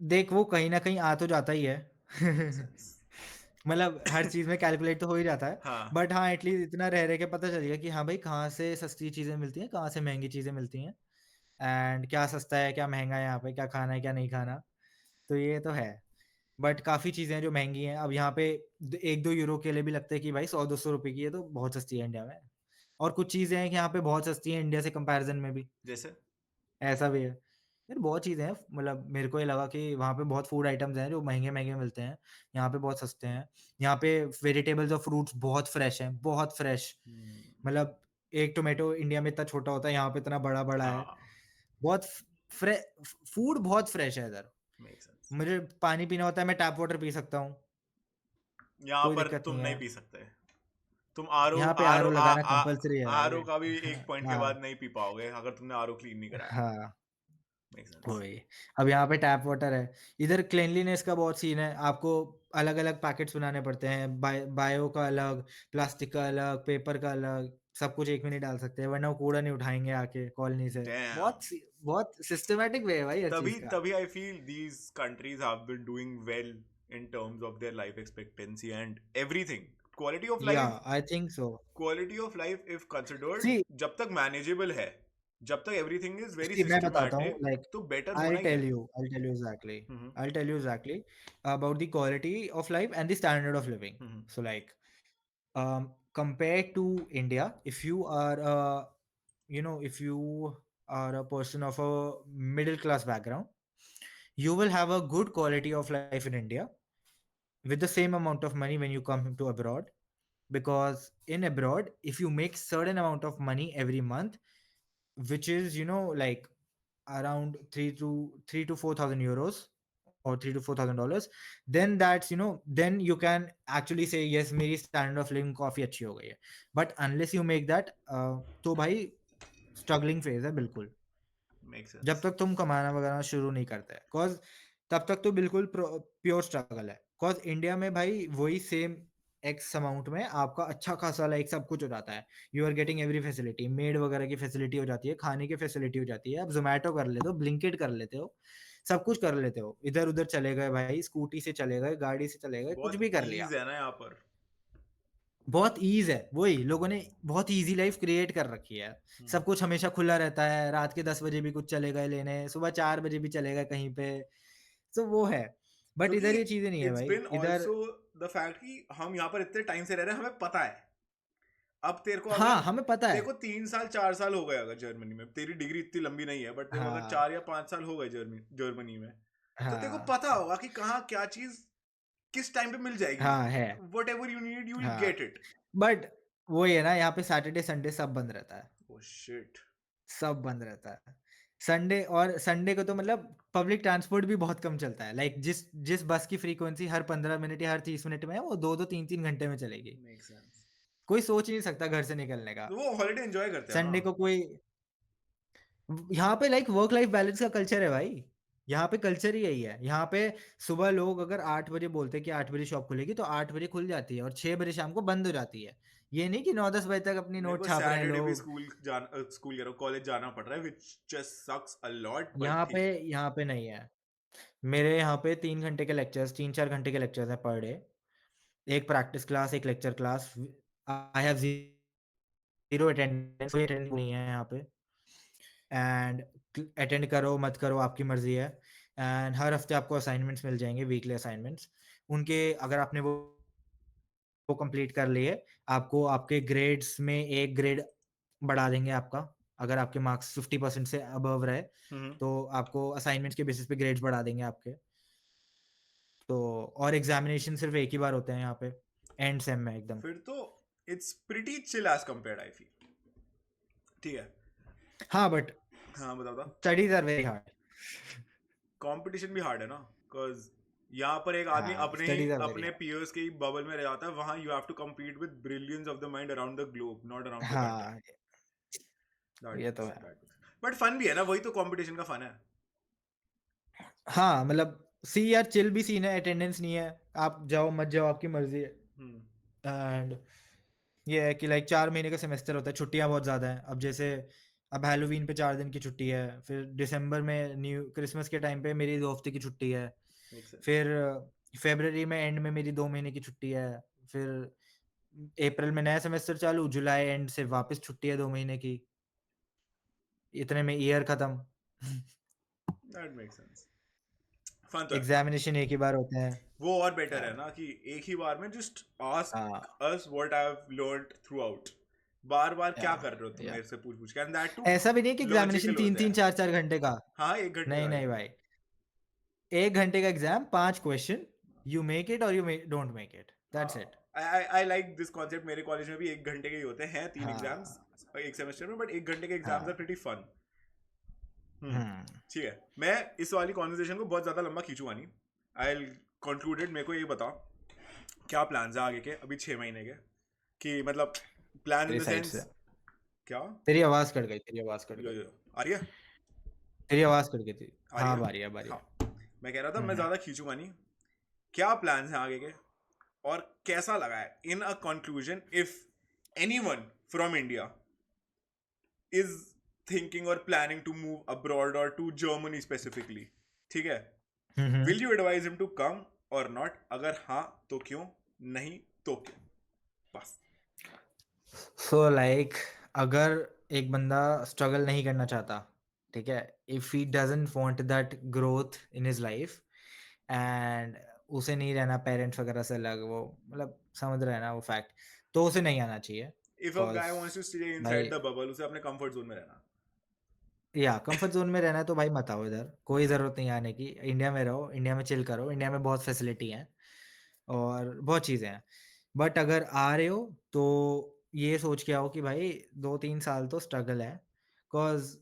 देख वो कहीं ना कहीं आ तो जाता ही है। Make sense. मतलब हर चीज़ में कैलकुलेट तो हो ही जाता है। हाँ। बट हाँ, एटलीस्ट इतना रह रह के पता चल गया कि हाँ भाई, कहाँ से सस्ती चीज़ें मिलती हैं, कहाँ से महंगी चीज़ें मिलती हैं, एंड क्या सस्ता है, क्या महँगा है यहाँ पे, क्या खाना है, क्या नहीं खाना। तो ये तो है। बट काफ़ी चीज़ें हैं जो महँगी हैं। अब यहाँ पे द 1-2 यूरो के लिए भी लगता है कि भाई 100-200 रुपए की है, तो बहुत सस्ती है इंडिया में। और कुछ चीज़ें हैं कि यहाँ पे बहुत सस्ती हैं इंडिया से कंपैरिज़न में भी, जैसे। ऐसा भी है। यार बहुत चीज़ें हैं, मतलब मेरे को ये लगा कि वहाँ पे बहुत फूड आइटम्स हैं जो महँगे-महँगे मिलते हैं, यहाँ पे बहुत सस्ते हैं। यहाँ पे वेजिटेबल्स और फ्रूट्स बहुत फ्रेश हैं, बहुत फ्रेश। मतलब एक टोमेटो इंडिया में इतना छोटा होता है, यहाँ पे इतना बड़ा-बड़ा है। हाँ। बहुत फ फ्रे फ फूड बहुत फ्रेश है इधर। Make sense. मुझे पानी पीना होता है, मैं टैप वाटर पी सकता हूँ, यहाँ कोई पर दिक्कत तुम नहीं नहीं है। पी सकते। तुम आरओ यहाँ पे आरओ आरओ लगाना कंपल्सरी है भाई। आरओ का भी एक पॉइंट के हाँ, बाद नहीं पी पाओगे अगर तुमने आरओ क्लीन नहीं कराया। हाँ। Make sense. वही। अब यहाँ पे टैप वाटर है। इधर क्लीनलीनेस का बहुत सीन है। आपको अलग-अलग पैकेट्स बनाने पड़ते हैं। बायो का अलग, प्लास्टिक का अलग, पेपर का अलग, सब कुछ एक में नहीं डाल सकते, वरना वो कूड़ा नहीं उठाएँगे आके कॉलोनी से। डैम। बहुत सिस्टमाटिक वे है भाई हर तभी चीज़ का। तभी I feel these countries have been doing well in terms of their life expectancy and everything. Quality of या life, I think so. Quality of life if considered, see जब तक मैनेजेबल है, जब तक एवरीथिंग इज वेरी सी मैं बताता हूँ, systematic, like तो बेटर आई होना ही टेल है। You I tell you exactly hmm. I tell you exactly about the quality of life and the standard of living. Hmm. So like compared to India, if you are if you are a person of a middle class background, you will have a good quality of life in India with the same amount of money when you come to abroad. Because in abroad, if you make certain amount of money every month, which is like around 3 to 4,000 euros or $3 to 4,000, then that's then you can actually say yes, मेरी standard of living काफी अच्छी हो गई है. But unless you make that, तो भाई struggling phase है बिल्कुल, मेक जब सेंस। तक तुम कमाना वगैरह शुरू नहीं करते, cause तब तक तो बिल्कुल प्योर स्ट्रगल है. cause इंडिया में भाई वही सेम एक्स अमाउंट में आपका अच्छा खासा लाइक सब कुछ हो जाता है. You are getting every facility, maid वगैरह की फैसिलिटी हो जाती है, खाने की फैसिलिटी हो जाती है, आप जोमेटो कर लेते हो, ब्लिंकिट कर लेते हो, सब कुछ कर लेते हो, इधर उधर चले गए भाई, स्कूटी से चले गए, गाड़ी से चले गए, कुछ बहुत भी कर लिया. ईज है ना यहाँ पर। बहुत ईज़ है, वही लोगों ने बहुत ईज़ी लाइफ़ क्रिएट कर रखी है। हम्म। सब कुछ हमेशा खुला रहता है, रात के 10 बजे भी कुछ चले गए लेने, सुबह 4 बजे भी चले गए कहीं पे, तो वो है। बट क्योंकि इधर ये चीज़ें नहीं है इट्स भाई, बिन इधर ऑल्सो द फैक्ट कि हम यहाँ पर इतने टाइम से रह रहे हैं, हमें पता है। अब तेरे को अगर हाँ, हमें पता तेरे है। को 3 साल 4 साल हो गए अगर जर्मनी में, तेरी डिग्री इतनी लंबी नहीं है, बट तेरे को अगर हाँ, 4 या 5 साल हो गए जर्मनी जर्मनी में, तो तेरे को हाँ, पता होगा कि कहाँ क्या चीज किस टाइम पे मिल जाएगी। हाँ, है, whatever you need you will हाँ। Get it. बट वही है ना, यहाँ पे सैटरडे, संडे सब बंद रहता है, ओ शिट। सब बंद रहता है। संडे को तो मतलब पब्लिक ट्रांसपोर्ट भी बहुत कम चलता है, लाइक जिस जिस बस की फ्रीक्वेंसी हर 15 मिनट या हर 30 मिनट में है, वो 2-2 3-3 घंटे में चलेगी। Make sense. कोई सोच ही नहीं सकता घर से निकलने का। वो हॉलिडे एंजॉय करते हैं ना। संडे को कोई यहाँ पे लाइक वर्क लाइफ बैलेंस का कल्चर है भाई। यहाँ पे कल्चर ही यही है। यहाँ पे सुबह लोग अगर 8 बजे बोलते हैं कि 8 बजे शॉप खुलेगी, तो 8 बजे खुल जाती है और 6 बजे शाम को बंद हो जाती है। ये नहीं कि 9-10 बजे तक अपनी मेरे नोट को छाप रहे हैं सैटरडे भी लोग। स्कूल कह रहा हूँ, कॉलेज जाना पड़ रहा है, which just sucks a lot, but यहाँ पे ठीक है। यहाँ पे नहीं है। मेरे यहाँ पे 3 घंटे के लेक्चर्स, 3-4 घंटे के लेक्चर्स हैं पर डे। एक प्रैक्टिस क्लास, एक lecture class. I have zero attendance, कोई अटेंडेंस नहीं है यहाँ पे। एंड अटेंड करो मत करो आपकी मर्जी है। एंड हर हफ्ते आपको असाइनमेंट्स मिल जाएंगे, वीकली असाइनमेंट्स। उनके अगर आपने वो कंप्लीट कर लिए, आपको आपके ग्रेड्स में एक ग्रेड बढ़ा देंगे आपका। अगर आपके मार्क्स 50% से अबव रहे, हम्म। तो आपको असाइनमेंट्स के बेसिस पे ग्रेड्स बढ़ा देंगे आपके। तो और एग्जामिनेशन सिर्फ एक ही बार होते हैं यहाँ पे, एंड सेम में एकदम। फिर तो it's pretty chill as compared, I feel. ठीक है. हाँ बट हाँ बताओ. Studies are very hard. Competition भी हार्ड है ना, बिकॉज यहाँ पर एक आदमी हाँ, अपने ही स्टडीज आर वेरी अपने हार्ड. पीयर्स के ही बबल में रह जाता है. वहाँ you have to compete with brillions of the mind around the globe, not around the country. हाँ, That ये तो makes है. that makes. But fun भी है ना, वही तो कंपटीशन का फन है. हाँ मतलब सी यार चिल भी सीन है, अटेंडेंस नहीं है, आप जाओ मत जाओ आपकी मर्जी है. एंड ये है कि लाइक 4 महीने का सेमेस्टर होता है, छुट्टियां बहुत ज़्यादा हैं. अब जैसे अब हैलोवीन पे 4 दिन की छुट्टी है, फिर दिसंबर में न्यू क्रिसमस के टाइम पे मेरी 2 हफ्ते की छुट्टी है, Makes sense. फिर फरवरी में एंड में मेरी 2 महीने की छुट्टी है, फिर अप्रैल में नया सेमेस्टर चालू, जुलाई एंड से वापस छुट्टी है 2 महीने की. इतने में ईयर खत्म. That makes sense. फन तो है. एग्जामिनेशन एक ही बार होते हैं. वो और बेटर है ना कि एक ही बार में just ask us what I have learned throughout. बार बार क्या कर रहे हो तुम मेरे से पूछ पूछ के. एंड दैट टू ऐसा भी नहीं है कि एग्जामिनेशन लॉजिकल होता 3-3 है. 4-4 घंटे का. हाँ 1 घंटे नहीं का नहीं है. भाई, 1 घंटे का exam, 5 question, you make it और you don't make it, that's it. I like this concept. मेरे कॉलेज में भी 1 घंटे के ही होते हैं 3 एग्जाम्स हाँ एक सेमेस्टर में. बट 1 घंटे के एग्जाम्स आर प्रीटी फन. हम्म. ठीक है. मैं इस वाली कॉन्वर्सेशन को बहुत ज्यादा लंबा खींचूंगा नहीं. आई कंक्लूडेड. मेरे को ये बताओ क्या प्लान्स हैं आगे के अभी 6 महीने के, कि मतलब प्लान इन तेरी द साइड सेंस से क्या. तेरी आवाज कट गई, तेरी आवाज कट यो गई, यो आ रही है. तेरी आवाज कट गई थी. आ रही हाँ है. बारी है, बारी है. हाँ मैं कह रहा था मैं ज्यादा खींचूंगा नहीं. क्या प्लान्स हैं आगे के और कैसा लगा है in a conclusion if anyone from India is thinking और प्लानिंग टू मूव अब्रॉड और टू जर्मनी स्पेसिफिकली. ठीक है. Will you advise him to come और नॉट? अगर हाँ तो क्यों, नहीं तो क्यों? बस. सो लाइक अगर एक बंदा स्ट्रगल नहीं करना चाहता, ठीक है, if he doesn't want that growth in his life and उसे नहीं रहना पेरेंट्स वगैरह से अलग, वो मतलब समझ रहे हैं ना वो फैक्ट, तो उसे नहीं आना चाहिए. If a guy wants to stay inside भाई द बबल, उसे अपने कंफर्ट जोन में रहना. या कंफर्ट जोन में रहना है तो भाई मत आओ इधर, कोई ज़रूरत नहीं आने की. इंडिया में रहो, इंडिया में चिल करो, इंडिया में बहुत फैसिलिटी हैं और बहुत चीज़ें हैं. बट अगर आ रहे हो तो ये सोच के आओ कि भाई 2-3 साल तो स्ट्रगल है, बिकॉज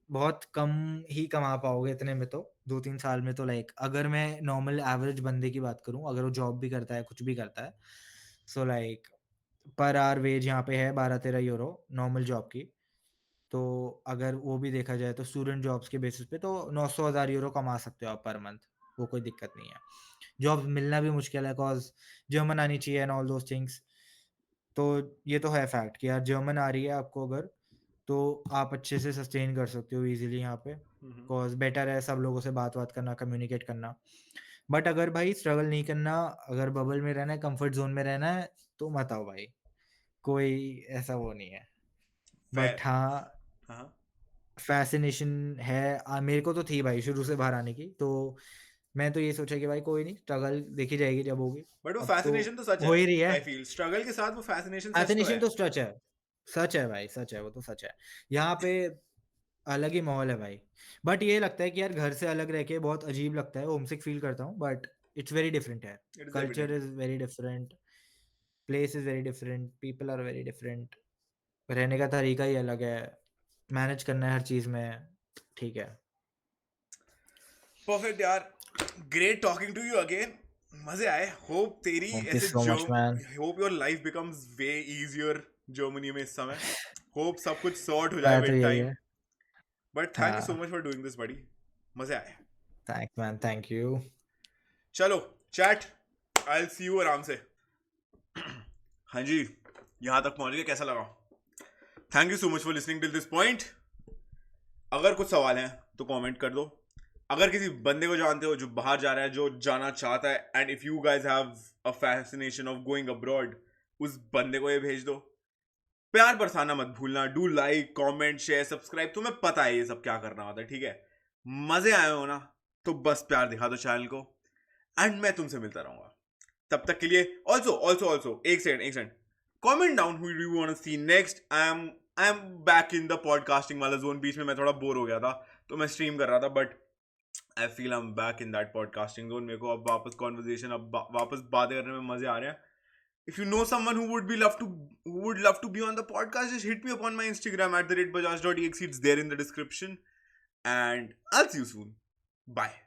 बहुत कम ही कमा पाओगे इतने में तो 2-3 साल में तो. लाइक अगर मैं नॉर्मल एवरेज बंदे की बात करूं, अगर वो जॉब भी करता है कुछ भी करता है, so like per hour wage यहाँ पे है 12-13 यूरो नॉर्मल जॉब की. तो अगर वो भी देखा जाए तो स्टूडेंट जॉब्स के बेसिस पे तो 900,000 यूरो कमा सकते हो आप पर मंथ, वो कोई दिक्कत नहीं है. जॉब मिलना भी मुश्किल है बिकॉज जर्मन आनी चाहिए एंड ऑल दोज थिंग्स. तो ये तो है फैक्ट कि यार जर्मन आ रही है आपको अगर, तो आप अच्छे से सस्टेन कर सकते हो इजीली यहाँ पे, बिकॉज बेटर है सब लोगों से बात करना, कम्युनिकेट करना. बट अगर भाई स्ट्रगल नहीं करना, अगर बबल में रहना है, कंफर्ट जोन में रहना है, तो मत आओ भाई, कोई ऐसा वो नहीं है. बट हाँ हाँ फैसिनेशन है, मेरे को तो थी भाई शुरू से बाहर आने की. तो मैं तो ये सोचा कि भाई कोई नहीं, स्ट्रगल देखी जाएगी जब होगी. बट वो अब तो फैसिनेशन तो सच हो है. ही रही है. आई फील स्ट्रगल के साथ वो फैसिनेशन सच तो फैसिनेशन है. तो सच है, सच है भाई, सच है, वो तो सच है. यहाँ पे अलग ही माहौल है भाई. बट ये लगता है कि यार घर से अलग रह के बहुत अजीब लगता है, होमसिक फील करता हूँ. बट इट्स वेरी डिफरेंट है. It is culture evident. Is very different, place is very different, people are very different, रहने का तरीका ही अलग है, मैनेज करना है हर चीज़ में. ठीक है. परफेक्ट यार. Great talking to you again. मजे आए. होप तेरी थैंक यू ऐसे so much man. Hope your life becomes way easier Germany में इस समय. होप सब कुछ सॉर्ट हो जाए ट्राई तो विद यही टाइम. है. But thank you so much for doing this buddy. मजे आए. Thanks man, thank you. चलो chat, I will see you आराम से. हाँ जी, यहाँ तक पहुंच गए. कैसा लगा? Thank you so much for listening till this point. अगर कुछ सवाल हैं तो कमेंट कर दो. अगर किसी बंदे को जानते हो जो बाहर जा रहा है, जो जाना चाहता है, and if you guys have a fascination of going abroad, उस बंदे को ये भेज दो. प्यार बरसाना मत भूलना. Do like, comment, share, subscribe. तुम्हें पता है ये सब क्या करना होता है. ठीक है. मजे आए हो ना, तो बस प्यार दिखा दो चैनल को. एंड मैं तुमसे मिलता रहूंगा. तब तक के लिए ऑल्सो एक second. Comment down who you want to see next. I am back in the podcasting वाला जोन. बीच में मैं थोड़ा बोर हो गया था तो मैं स्ट्रीम कर रहा था. But I feel I am back in that podcasting zone. मेरे को अब वापस कॉन्वर्जेशन, अब वापस बातें करने में मजे आ रहे हैं. if you know someone who would love to be on the podcast, just hit me up on my Instagram at @bajaj.exe. It's there in the description. And I'll see you soon. Bye.